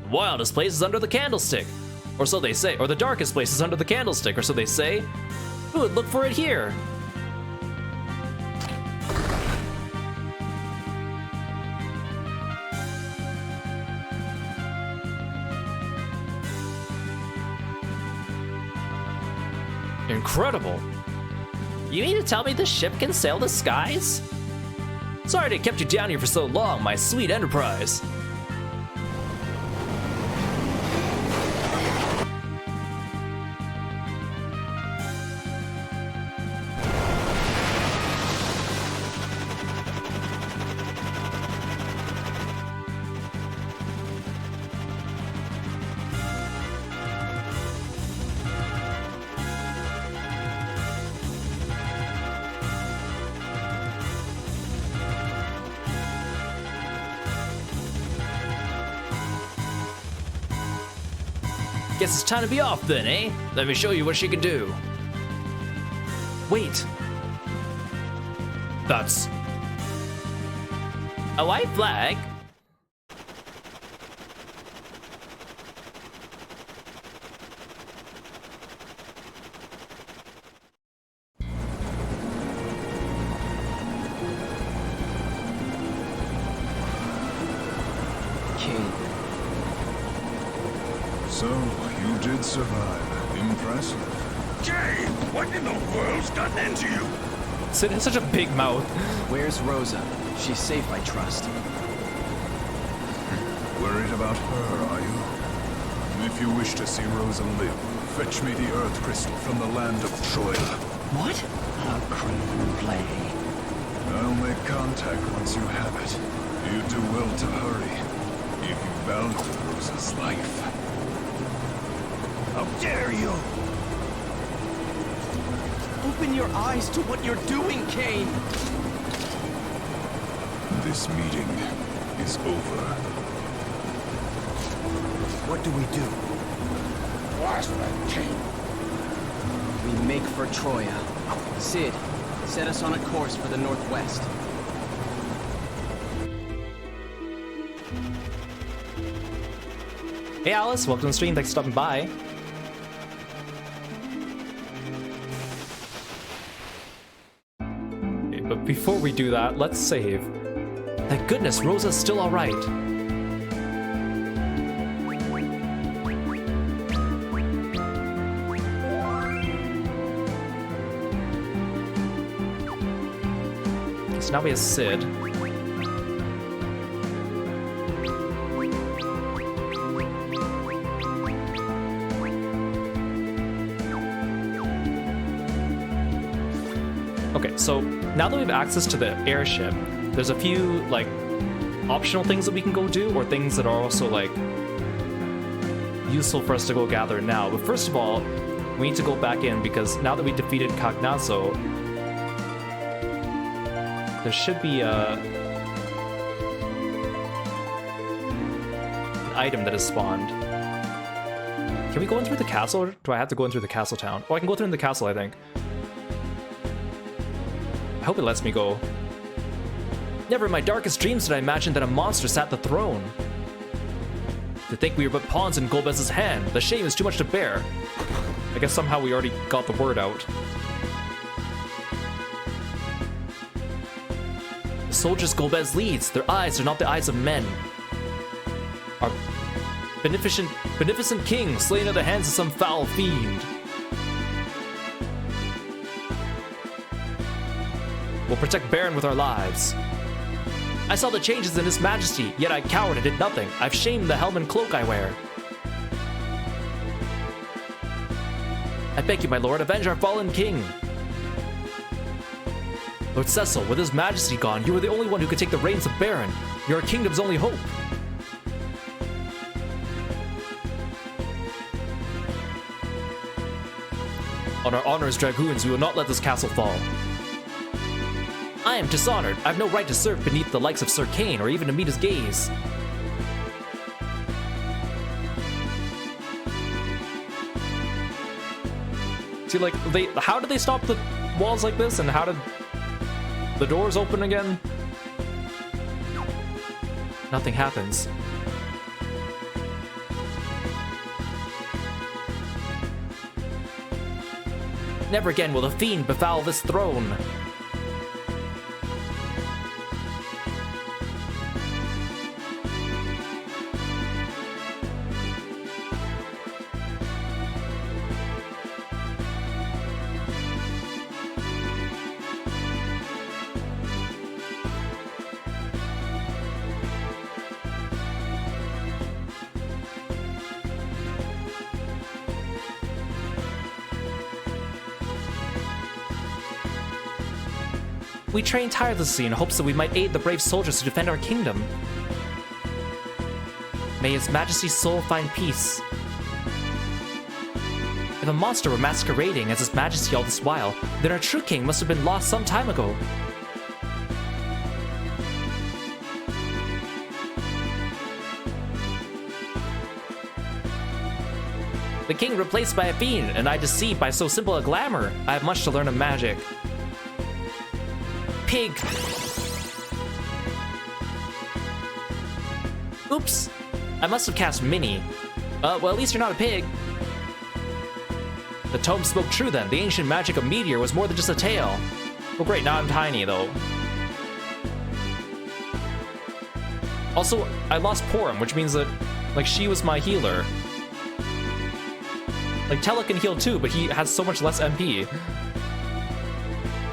The wildest place is under the candlestick. Or so they say. Or the darkest place is under the candlestick, or so they say. Who would look for it here? Incredible. You mean to tell me this ship can sail the skies? Sorry to have kept you down here for so long, my sweet Enterprise. Guess it's time to be off then, eh? Let me show you what she can do. Wait. That's a white flag? King. So, you did survive. Impressive. Jay, what in the world's gotten into you? Sid has such a big mouth. Where's Rosa? She's safe, I trust. Worried about her, are you? If you wish to see Rosa live, fetch me the Earth Crystal from the land of Troya. What? A cruel play. I'll make contact once you have it. You do well to hurry, if you value Rosa's life. How dare you! Open your eyes to what you're doing, Kane! This meeting is over. What do we do? Blast that king. We make for Troya. Sid, set us on a course for the northwest. Hey Alice, welcome to the stream, thanks for stopping by. Okay, but before we do that, let's save. Thank goodness, Rosa's still alright. So now we have Sid. Okay, so now that we have access to the airship, there's a few, like, optional things that we can go do, or things that are also, like, useful for us to go gather now. But first of all, we need to go back in, because now that we defeated Cognazo, there should be an item that is spawned. Can we go in through the castle, or do I have to go in through the castle town? Oh, I can go through in the castle, I think. I hope it lets me go. Never in my darkest dreams did I imagine that a monster sat the throne. To think we were but pawns in Golbez's hand, the shame is too much to bear. I guess somehow we already got the word out. The soldiers Golbez leads, their eyes are not the eyes of men. Our beneficent king slain at the hands of some foul fiend. We'll protect Baron with our lives. I saw the changes in His Majesty, yet I cowered and did nothing. I've shamed the helm and cloak I wear. I beg you, my lord, avenge our fallen king. Lord Cecil, with His Majesty gone, you are the only one who could take the reins of Baron. You're our kingdom's only hope. On our honor as dragoons, we will not let this castle fall. I am dishonored. I have no right to serve beneath the likes of Sir Kane, or even to meet his gaze. See, like, how did they stop the walls like this, and how did the doors open again? Nothing happens. Never again will the fiend befoul this throne. We train tirelessly in hopes that we might aid the brave soldiers to defend our kingdom. May His Majesty's soul find peace. If a monster were masquerading as His Majesty all this while, then our true king must have been lost some time ago. The king replaced by a fiend, and I deceived by so simple a glamour. I have much to learn of magic. Pig. Oops. I must have cast Minnie. Well, at least you're not a pig. The tome spoke true then. The ancient magic of Meteor was more than just a tale. Well, great, now I'm tiny, though. Also, I lost Porum, which means that, like, she was my healer. Like, Tella can heal too, but he has so much less MP.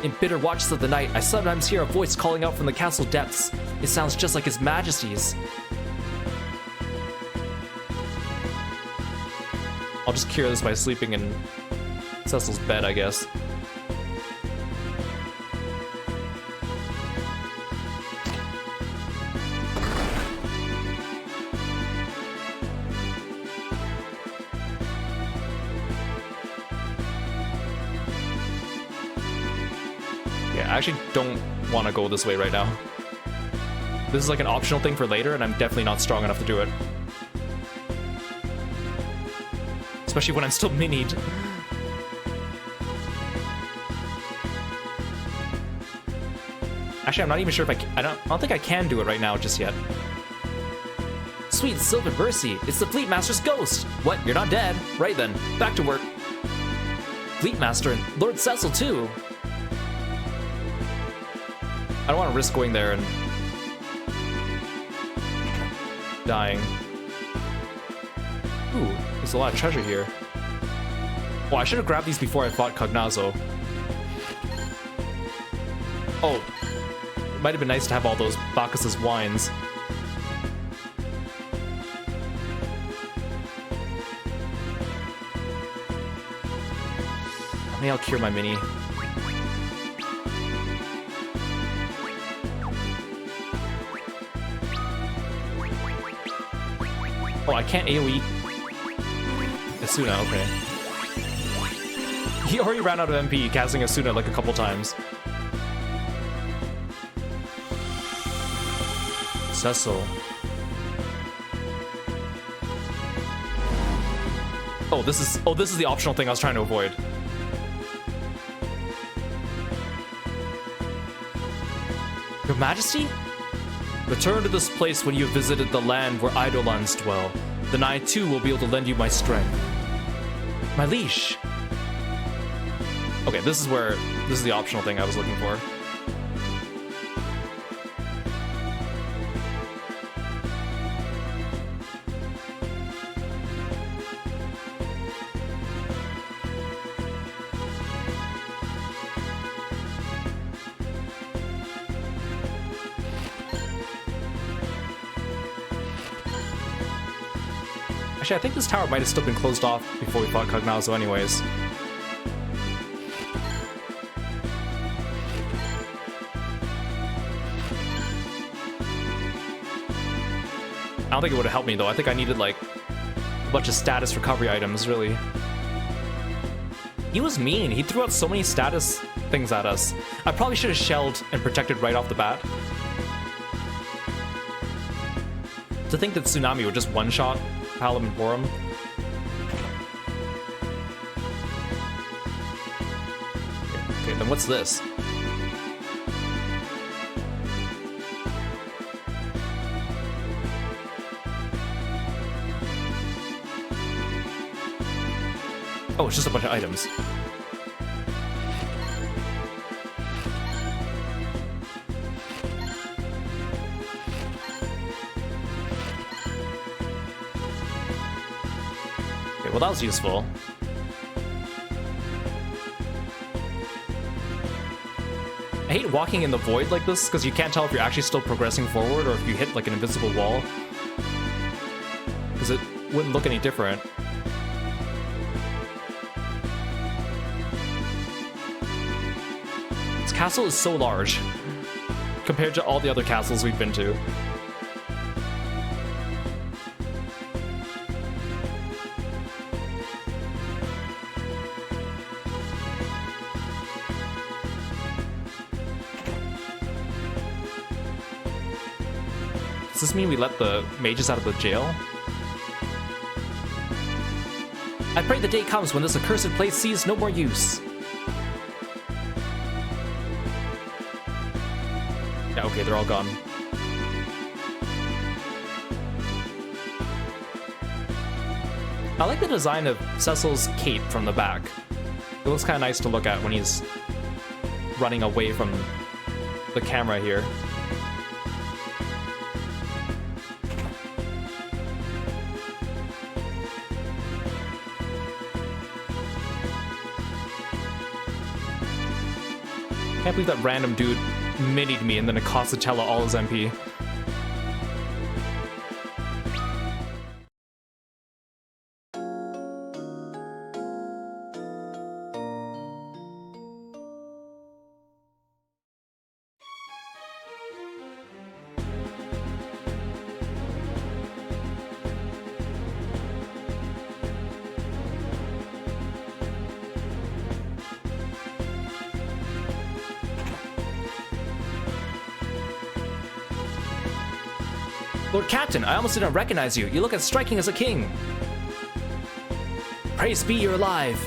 In bitter watches of the night, I sometimes hear a voice calling out from the castle depths. It sounds just like His Majesty's. I'll just cure this by sleeping in Cecil's bed, I guess. I actually don't want to go this way right now. This is like an optional thing for later, and I'm definitely not strong enough to do it. Especially when I'm still minied. Actually, I'm not even sure if I don't think I can do it right now just yet. Sweet Sylvan Mercy, it's the Fleet Master's ghost! What, you're not dead? Right then, back to work. Fleet Master and Lord Cecil too! I don't want to risk going there and dying. Ooh, there's a lot of treasure here. Oh, I should have grabbed these before I fought Cognazzo. Oh, it might have been nice to have all those Bacchus's wines. Maybe I'll cure my mini. Oh, I can't AoE Asuna, okay. He already ran out of MP casting Asuna like a couple times. Cecil. Oh, this is the optional thing I was trying to avoid. Your Majesty? Return to this place when you have visited the land where Eidolons dwell. Then I too will be able to lend you my strength. My leash. Okay, this is the optional thing I was looking for. Actually, I think this tower might have still been closed off before we fought Cognazzo anyways. I don't think it would have helped me though. I think I needed like a bunch of status recovery items, really. He was mean. He threw out so many status things at us. I probably should have shelled and protected right off the bat. To think that Tsunami would just one-shot Palom and Porum. Okay, then what's this? Oh, it's just a bunch of items. Okay, well that was useful. I hate walking in the void like this because you can't tell if you're actually still progressing forward or if you hit like an invisible wall. Because it wouldn't look any different. This castle is so large compared to all the other castles we've been to. Does this mean we let the mages out of the jail? I pray the day comes when this accursed place sees no more use. Yeah, okay, they're all gone. I like the design of Cecil's cape from the back. It looks kind of nice to look at when he's running away from the camera here. Can't believe that random dude minied me and then accosted Tella all his MP. Lord Captain, I almost didn't recognize you. You look as striking as a king. Praise be you're alive.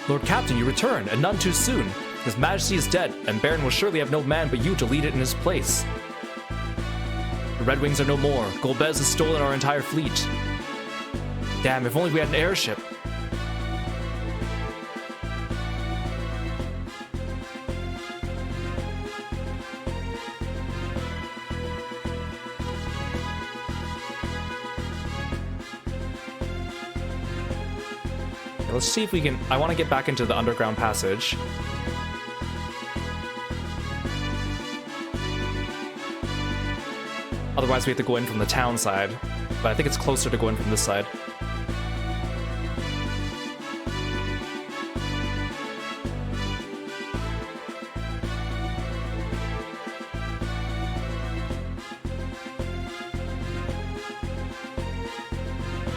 Lord Captain, you return, and none too soon. His Majesty is dead, and Baron will surely have no man but you to lead it in his place. The Red Wings are no more. Golbez has stolen our entire fleet. Damn, if only we had an airship. Let's see if we can... I want to get back into the underground passage. Otherwise we have to go in from the town side. But I think it's closer to go in from this side.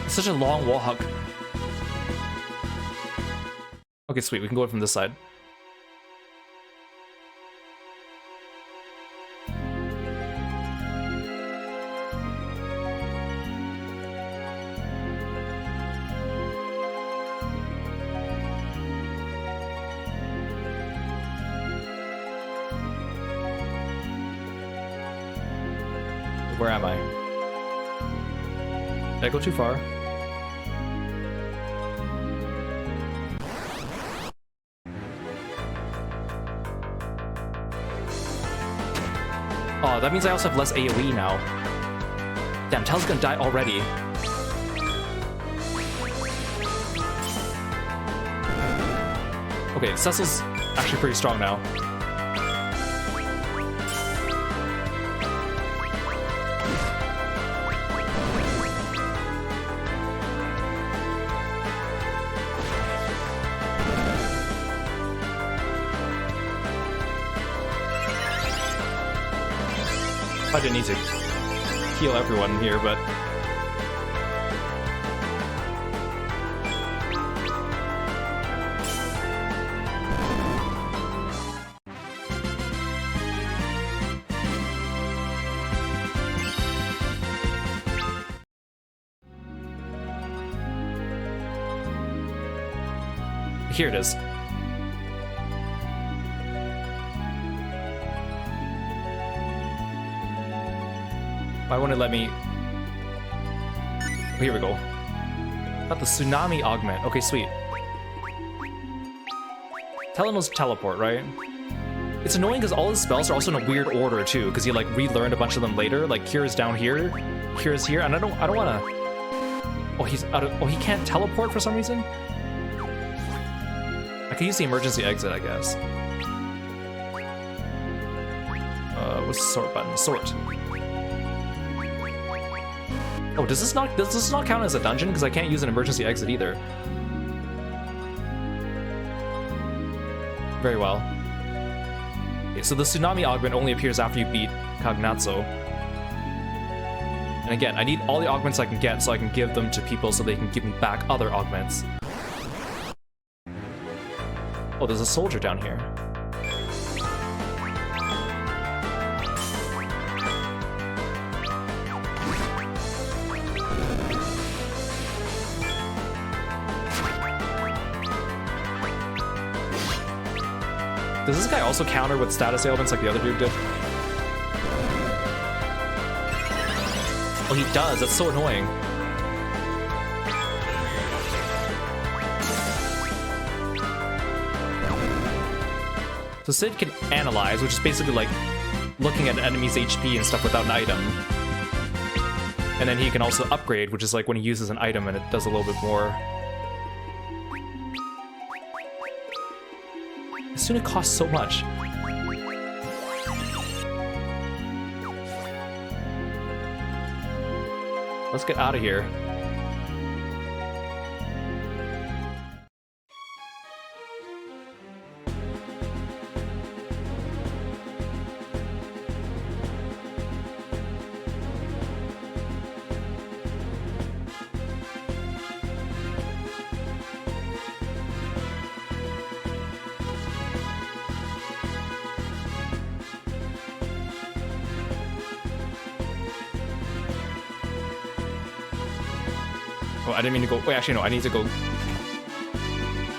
It's such a long wall hug. Okay, sweet, we can go in from this side. Where am I? Did I go too far? Oh, that means I also have less AoE now. Damn, Tel's gonna die already. Okay, Cecil's actually pretty strong now. I didn't need to heal everyone here, but... Here it is. Why won't it let me... Oh, here we go. Got the tsunami augment. Okay, sweet. Tell knows teleport, right? It's annoying because all his spells are also in a weird order too, because you like relearned a bunch of them later. Like Kira's down here, Kira's here, and I don't want to. Oh, he's out of. Oh, he can't teleport for some reason. I could use the emergency exit, I guess. What's the sort button? Sort. Oh, does this not count as a dungeon? Because I can't use an emergency exit either. Very well. Okay, so the tsunami augment only appears after you beat Kagnatso. And again, I need all the augments I can get so I can give them to people so they can give me back other augments. Oh, there's a soldier down here. Does this guy also counter with status ailments like the other dude did? Oh, he does. That's so annoying. So Sid can analyze, which is basically like looking at an enemy's HP and stuff without an item. And then he can also upgrade, which is like when he uses an item and it does a little bit more. Soon it costs so much. Let's get out of here. Oh, I didn't mean to go. Wait, actually, no, I need to go.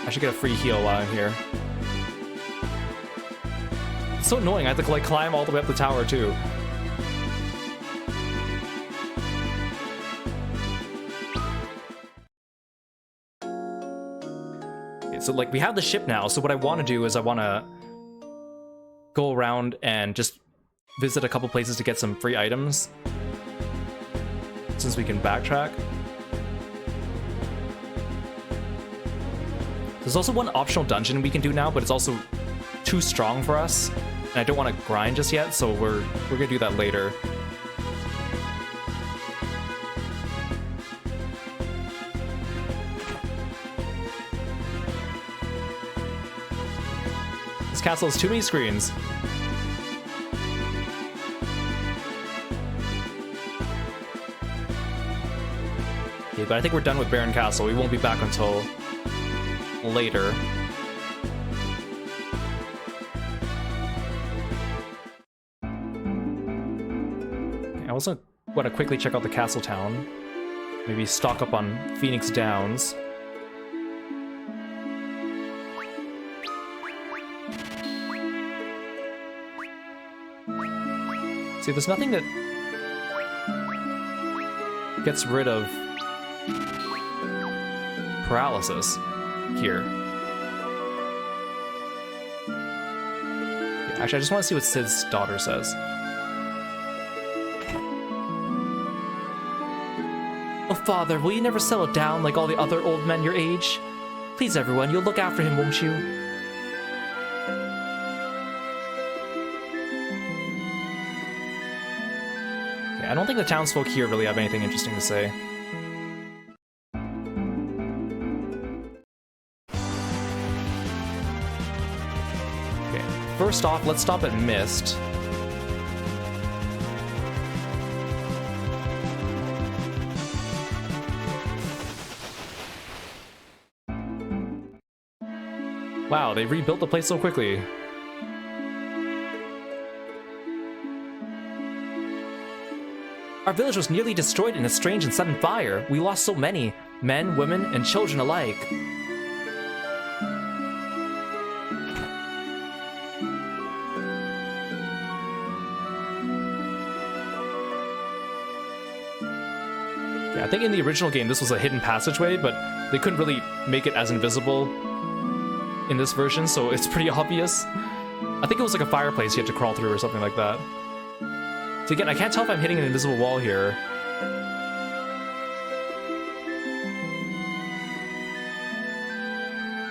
I should get a free heal while I'm here. It's so annoying. I have to like climb all the way up the tower, too. Okay, so, like, we have the ship now. So, what I want to do is I want to go around and just visit a couple places to get some free items. Since we can backtrack. There's also one optional dungeon we can do now, but it's also too strong for us, and I don't want to grind just yet, so we're gonna do that later. This castle has too many screens. Okay, but I think we're done with Baron Castle. We won't be back until later. I also want to quickly check out the castle town. Maybe stock up on Phoenix Downs. See, there's nothing that gets rid of paralysis here. Okay, actually, I just want to see what Sid's daughter says. Oh, father, will you never settle down like all the other old men your age? Please, everyone, you'll look after him, won't you? Okay, I don't think the townsfolk here really have anything interesting to say. First off, let's stop at Mist. Wow, they rebuilt the place so quickly. Our village was nearly destroyed in a strange and sudden fire. We lost so many, men, women, and children alike. I think in the original game this was a hidden passageway, but they couldn't really make it as invisible in this version, so it's pretty obvious. I think it was like a fireplace you had to crawl through or something like that. So again, I can't tell if I'm hitting an invisible wall here.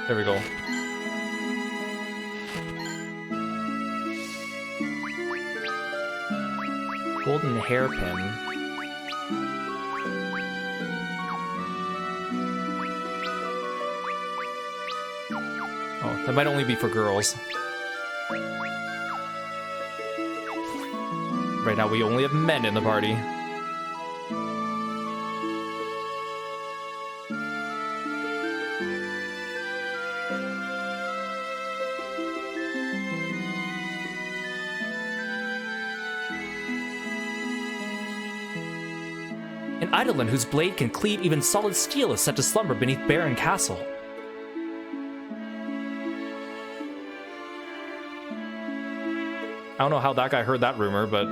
There we go. Golden hairpin. Oh, that might only be for girls. Right now we only have men in the party. An eidolon whose blade can cleave even solid steel is set to slumber beneath Barren Castle. I don't know how that guy heard that rumor, but...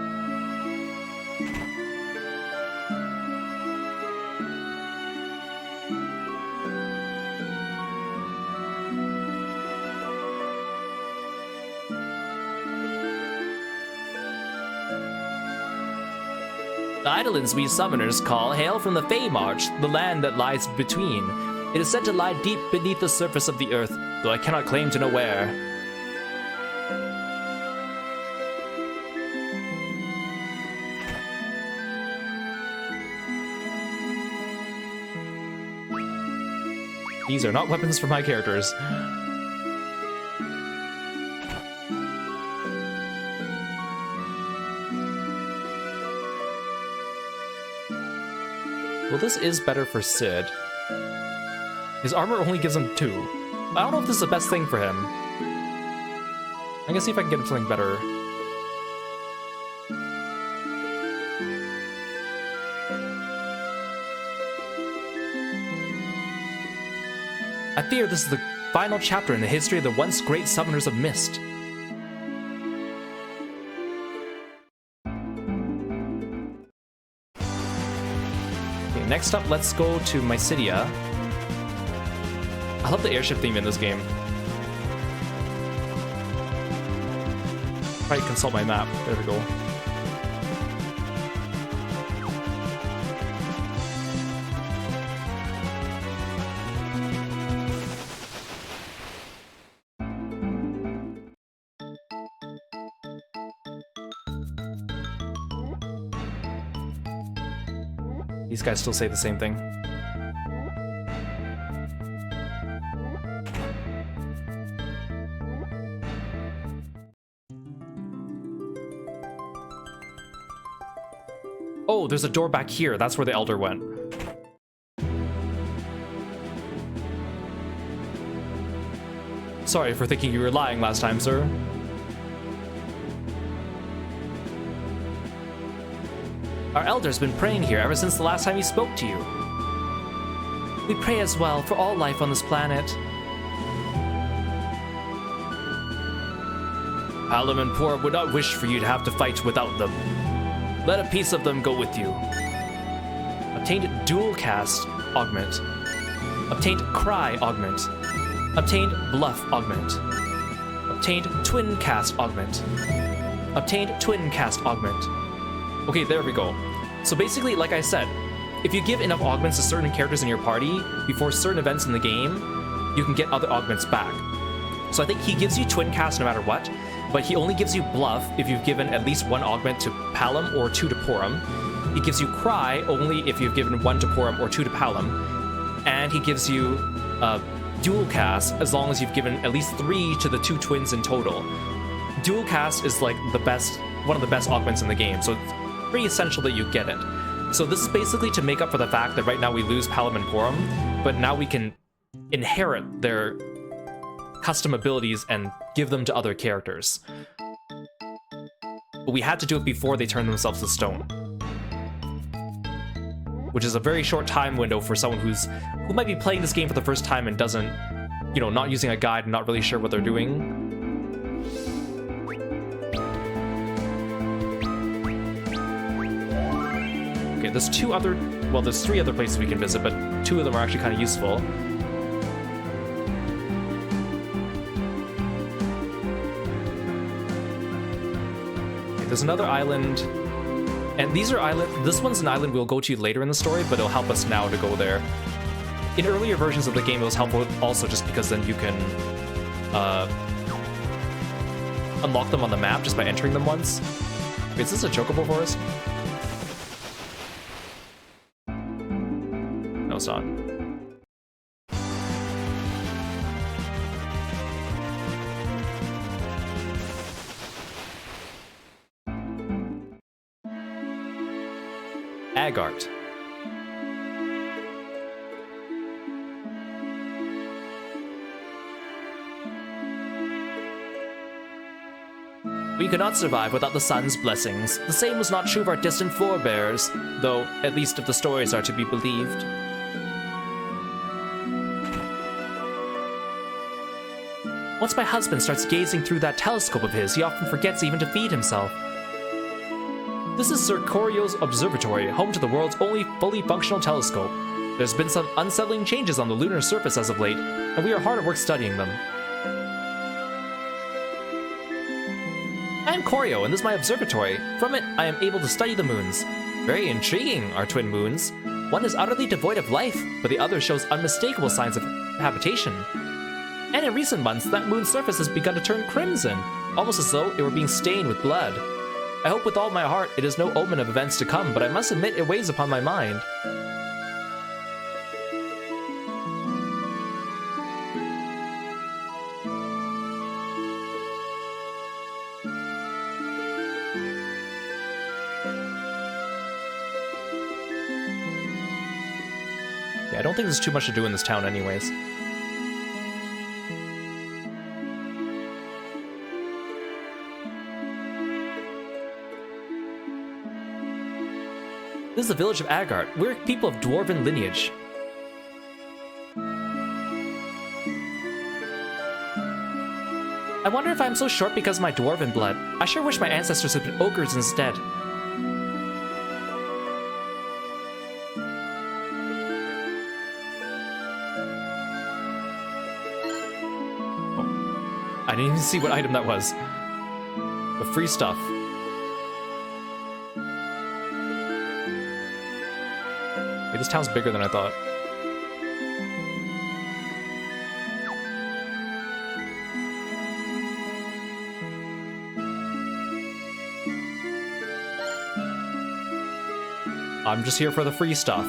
The eidolons we summoners call hail from the Fey March, the land that lies between. It is said to lie deep beneath the surface of the earth, though I cannot claim to know where. These are not weapons for my characters. Well, this is better for Sid. His armor only gives him 2. I don't know if this is the best thing for him. I'm gonna see if I can get him something better. I fear this is the final chapter in the history of the once great Summoners of Mist. Next up, let's go to Mysidia. I love the airship theme in this game. Right, consult my map. There we go. These guys still say the same thing. Oh, there's a door back here. That's where the Elder went. Sorry for thinking you were lying last time, sir. Our Elder's been praying here ever since the last time he spoke to you. We pray as well for all life on this planet. Palom and Poor would not wish for you to have to fight without them. Let a piece of them go with you. Obtained Dual Cast Augment. Obtained Cry Augment. Obtained Bluff Augment. Obtained Twin Cast Augment. Obtained Twin Cast Augment. Okay, there we go. So basically, like I said, if you give enough augments to certain characters in your party before certain events in the game, you can get other augments back. So I think he gives you Twin Cast no matter what, but he only gives you Bluff if you've given at least 1 augment to Palom or 2 to Porum. He gives you Cry only if you've given 1 to Porum or 2 to Palom. And he gives you Dual Cast as long as you've given at least 3 to the 2 twins in total. Dual Cast is like the best, one of the best augments in the game, so it's pretty essential that you get it. So this is basically to make up for the fact that right now we lose Palom and Porum, but now we can inherit their custom abilities and give them to other characters. But we had to do it before they turned themselves to stone, which is a very short time window for someone who might be playing this game for the first time and doesn't, you know, not using a guide and not really sure what they're doing. Okay, there's 3 other places we can visit, but 2 of them are actually kind of useful. Okay, there's another island, and this one's an island we'll go to later in the story, but it'll help us now to go there. In earlier versions of the game, it was helpful also just because then you can unlock them on the map just by entering them once. Wait, is this a chocobo forest? No, it's not. Agart. We could not survive without the sun's blessings. The same was not true of our distant forebears, though, at least if the stories are to be believed. Once my husband starts gazing through that telescope of his, he often forgets even to feed himself. This is Sir Koryo's observatory, home to the world's only fully functional telescope. There's been some unsettling changes on the lunar surface as of late, and we are hard at work studying them. I am Koryo, and this is my observatory. From it, I am able to study the moons. Very intriguing, our twin moons. One is utterly devoid of life, but the other shows unmistakable signs of habitation. And in recent months, that moon's surface has begun to turn crimson, almost as though it were being stained with blood. I hope with all my heart it is no omen of events to come, but I must admit it weighs upon my mind. Yeah, I don't think there's too much to do in this town anyways. This is the village of Agart. We're people of dwarven lineage. I wonder if I'm so short because of my dwarven blood. I sure wish my ancestors had been ogres instead. Oh. I didn't even see what item that was. But free stuff. Wait, this town's bigger than I thought. I'm just here for the free stuff.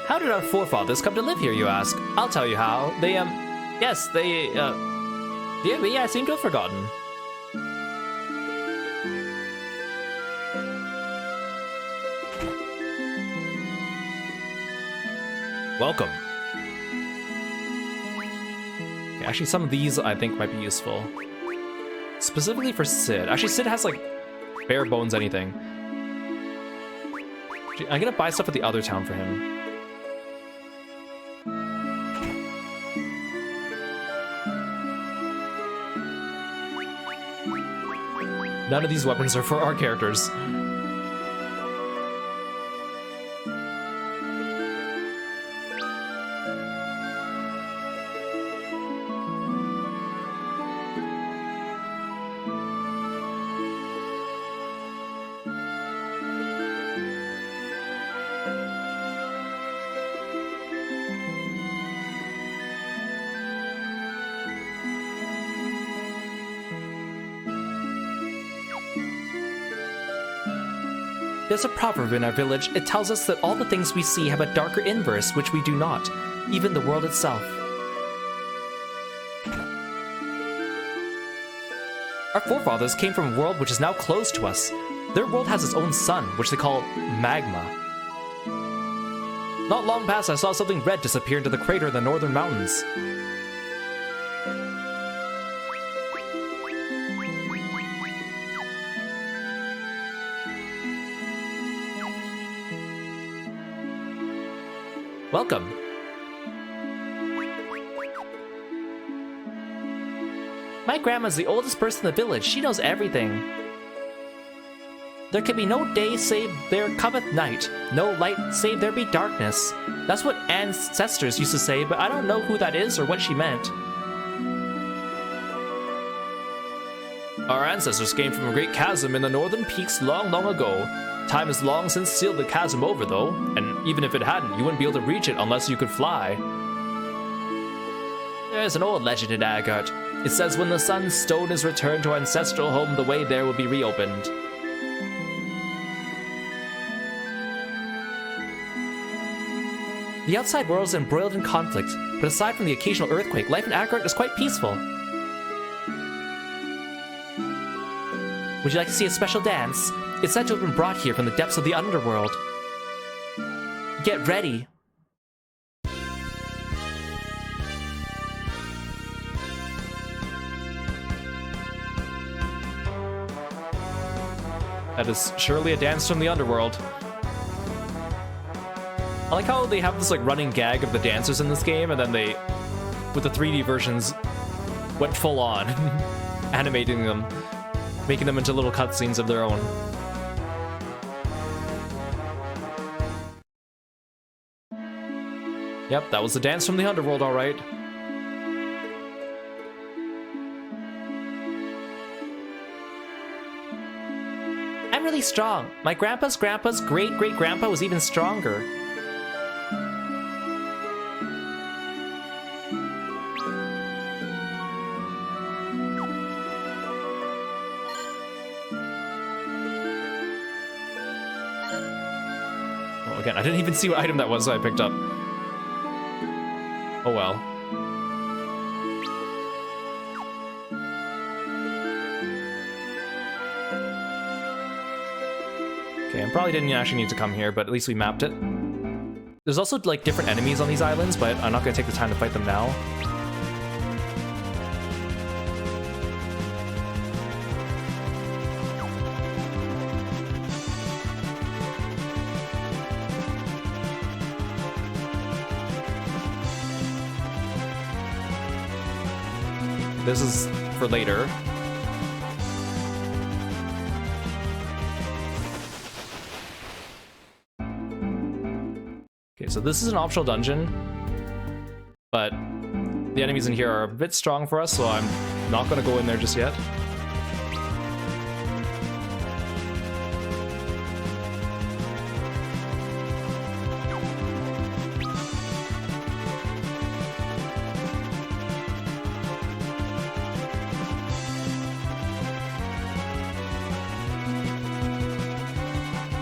How did our forefathers come to live here, you ask? I'll tell you how. Yes, dear me, I seem to have forgotten. Welcome. Okay, actually, some of these I think might be useful. Specifically for Sid. Actually, Sid has, like, bare bones anything. Actually, I'm gonna buy stuff at the other town for him. None of these weapons are for our characters. There's a proverb in our village. It tells us that all the things we see have a darker inverse, which we do not, even the world itself. Our forefathers came from a world which is now closed to us. Their world has its own sun, which they call magma. Not long past, I saw something red disappear into the crater in the northern mountains. Welcome. My grandma's the oldest person in the village. She knows everything. There can be no day save there cometh night. No light save there be darkness. That's what ancestors used to say, but I don't know who that is or what she meant. Our ancestors came from a great chasm in the northern peaks long, long ago. Time has long since sealed the chasm over, though, and even if it hadn't, you wouldn't be able to reach it unless you could fly. There's an old legend in Agart. It says when the sun's stone is returned to our ancestral home, the way there will be reopened. The outside world is embroiled in conflict, but aside from the occasional earthquake, life in Agart is quite peaceful. Would you like to see a special dance? It's said to have been brought here from the depths of the underworld. Get ready. That is surely a dance from the underworld. I like how they have this like running gag of the dancers in this game, and then they, with the 3D versions, went full on, animating them, making them into little cutscenes of their own. Yep, that was the dance from the underworld, all right. I'm really strong. My grandpa's great-great-grandpa was even stronger. Oh, again, I didn't even see what item that was that I picked up. Oh well. Okay, I probably didn't actually need to come here, but at least we mapped it. There's also like different enemies on these islands, but I'm not going to take the time to fight them now. This is for later. Okay, so this is an optional dungeon, but the enemies in here are a bit strong for us, so I'm not going to go in there just yet.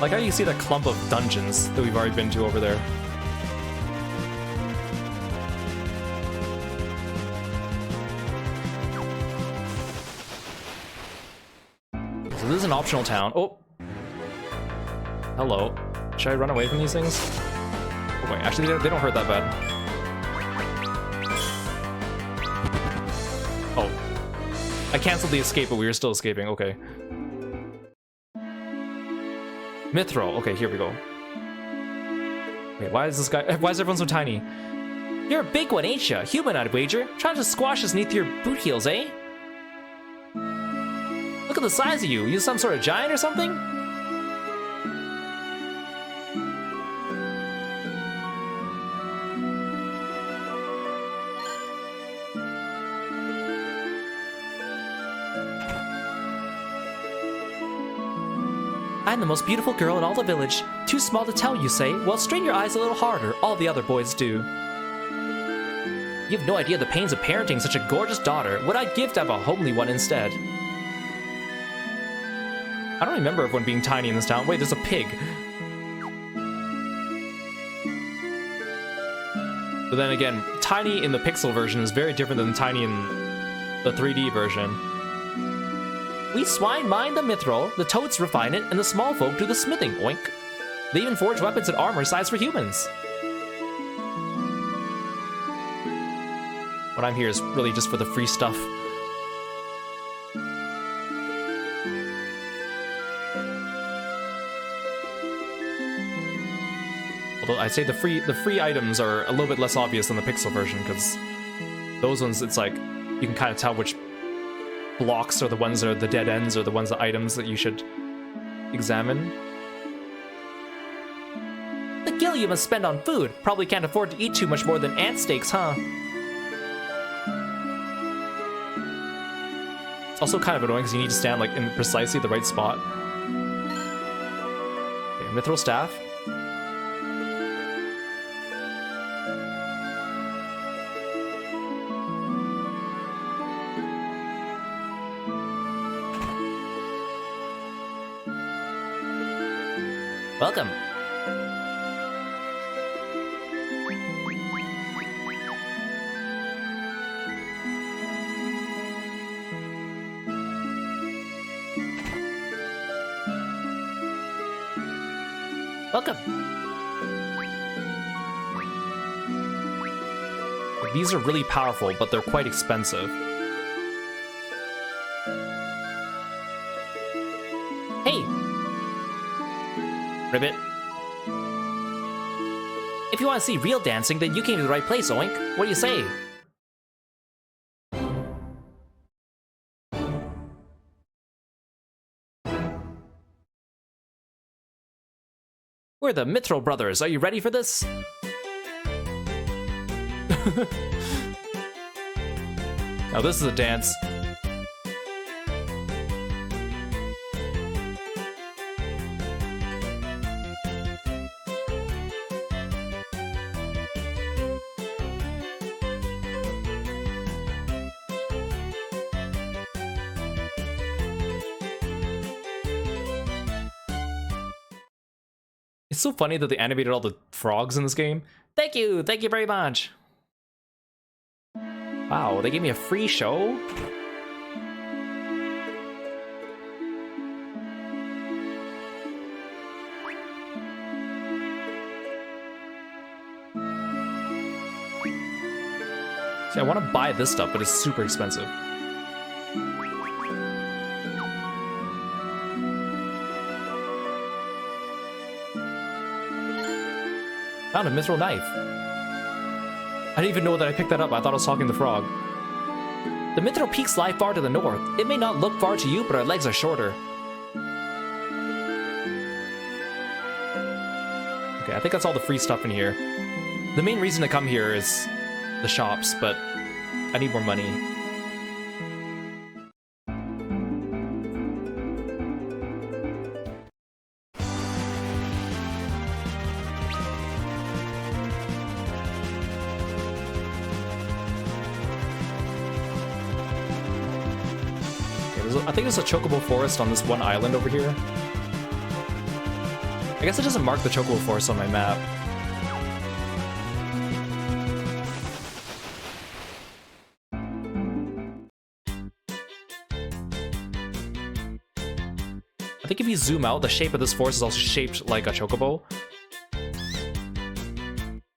Like how you see the clump of dungeons that we've already been to over there. So this is an optional town. Oh! Hello. Should I run away from these things? Oh wait, actually they don't hurt that bad. Oh. I canceled the escape, but we were still escaping. Okay. Mithril. Okay, here we go. Wait, why is everyone so tiny? You're a big one, ain't ya? Human, I'd wager. Trying to squash us neath your boot heels, eh? Look at the size of you. You some sort of giant or something? I'm the most beautiful girl in all the village. Too small to tell, you say? Well, strain your eyes a little harder. All the other boys do. You have no idea the pains of parenting such a gorgeous daughter. What I'd give to have a homely one instead. I don't remember everyone being tiny in this town. Wait, there's a pig. But then again, tiny in the Pixel version is very different than tiny in the 3D version. We swine mine the mithril, the toads refine it, and the small folk do the smithing, oink. They even forge weapons and armor sized for humans. What I'm here is really just for the free stuff. Although I'd say the free items are a little bit less obvious than the Pixel version, because those ones, it's like, you can kind of tell which blocks are the ones that are the dead ends, or the ones, the items that you should examine. The gil you must spend on food. Probably can't afford to eat too much more than ant steaks, huh? It's also kind of annoying because you need to stand like in precisely the right spot. Okay, Mithril Staff. Welcome. Welcome. These are really powerful, but they're quite expensive. Hey! Ribbit. If you want to see real dancing, then you came to the right place, Oink. What do you say? We're the Mithril Brothers. Are you ready for this? Now this is a dance. It's so funny that they animated all the frogs in this game. Thank you very much. Wow, they gave me a free show? See, I want to buy this stuff, but it's super expensive. Found a mithril knife. I didn't even know that I picked that up. I thought I was talking to the frog. The mithril peaks lie far to the north. It may not look far to you, but our legs are shorter. Okay, I think that's all the free stuff in here. The main reason to come here is the shops, but I need more money. I think there's a chocobo forest on this one island over here. I guess it doesn't mark the chocobo forest on my map. I think if you zoom out, the shape of this forest is also shaped like a chocobo.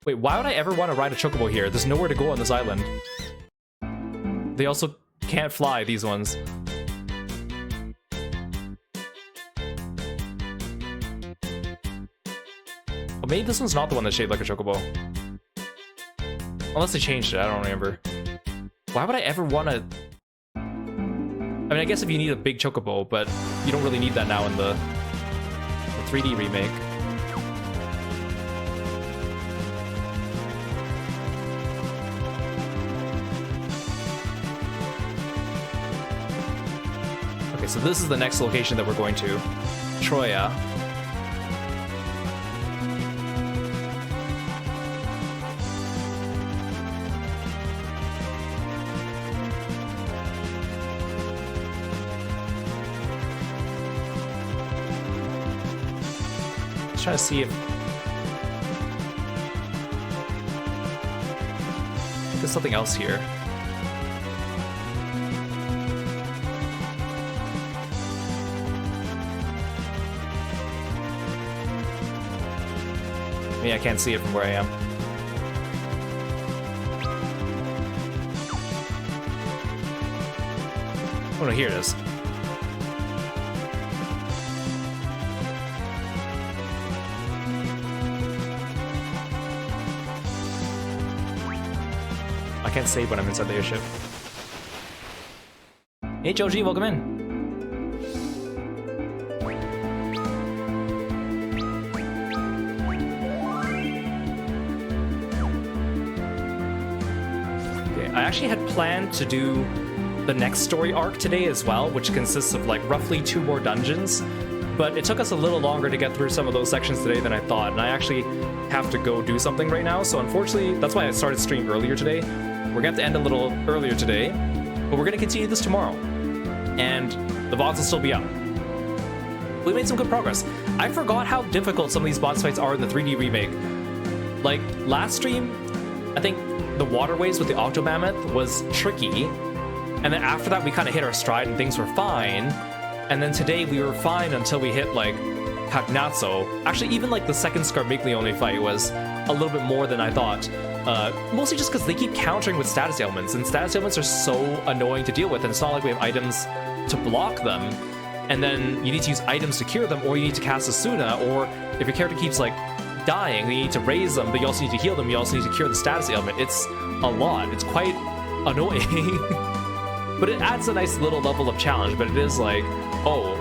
Wait, why would I ever want to ride a chocobo here? There's nowhere to go on this island. They also can't fly, these ones. Oh, maybe this one's not the one that's shaped like a chocobo. Unless they changed it, I don't remember. Why would I ever want to... I mean, I guess if you need a big chocobo, but you don't really need that now in the 3D remake. Okay, so this is the next location that we're going to. Troya. Trying to see if there's something else here. I mean, I can't see it from where I am. Oh no, here it is. I can't save when I'm inside the airship. Hey Joji, welcome in. Okay, I actually had planned to do the next story arc today as well, which consists of like roughly 2 more dungeons. But it took us a little longer to get through some of those sections today than I thought, and I actually have to go do something right now, so unfortunately, that's why I started stream earlier today. We're gonna have to end a little earlier today, but we're gonna continue this tomorrow, and the VODs will still be up. We made some good progress. I forgot how difficult some of these boss fights are in the 3D remake. Like, last stream, I think the waterways with the Octomammoth was tricky, and then after that we kind of hit our stride and things were fine. And then today we were fine until we hit like Kagnatso. Actually, even like the second Scarmiglione fight was a little bit more than I thought. Mostly just because they keep countering with status ailments, and status ailments are so annoying to deal with, and it's not like we have items to block them. And then you need to use items to cure them, or you need to cast Asuna, or if your character keeps like dying, you need to raise them, but you also need to heal them, you also need to cure the status ailment. It's a lot. It's quite annoying. But it adds a nice little level of challenge, but it is like, oh,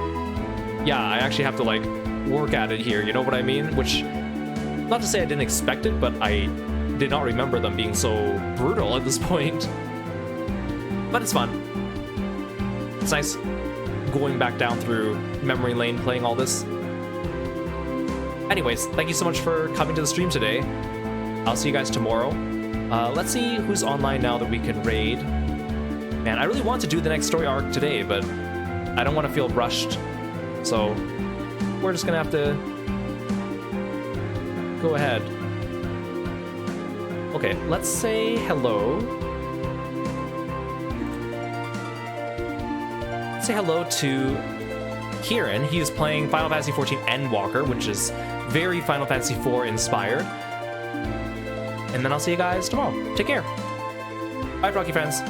yeah, I actually have to like work at it here, you know what I mean? Which, not to say I didn't expect it, but I did not remember them being so brutal at this point. But it's fun. It's nice going back down through memory lane playing all this. Anyways, thank you so much for coming to the stream today. I'll see you guys tomorrow. Let's see who's online now that we can raid. Man, I really want to do the next story arc today, but I don't want to feel rushed. So we're just gonna have to go ahead. Okay, let's say hello. Let's say hello to Kieran. He is playing Final Fantasy XIV Endwalker, which is very Final Fantasy IV inspired. And then I'll see you guys tomorrow. Take care. Bye, Rocky friends.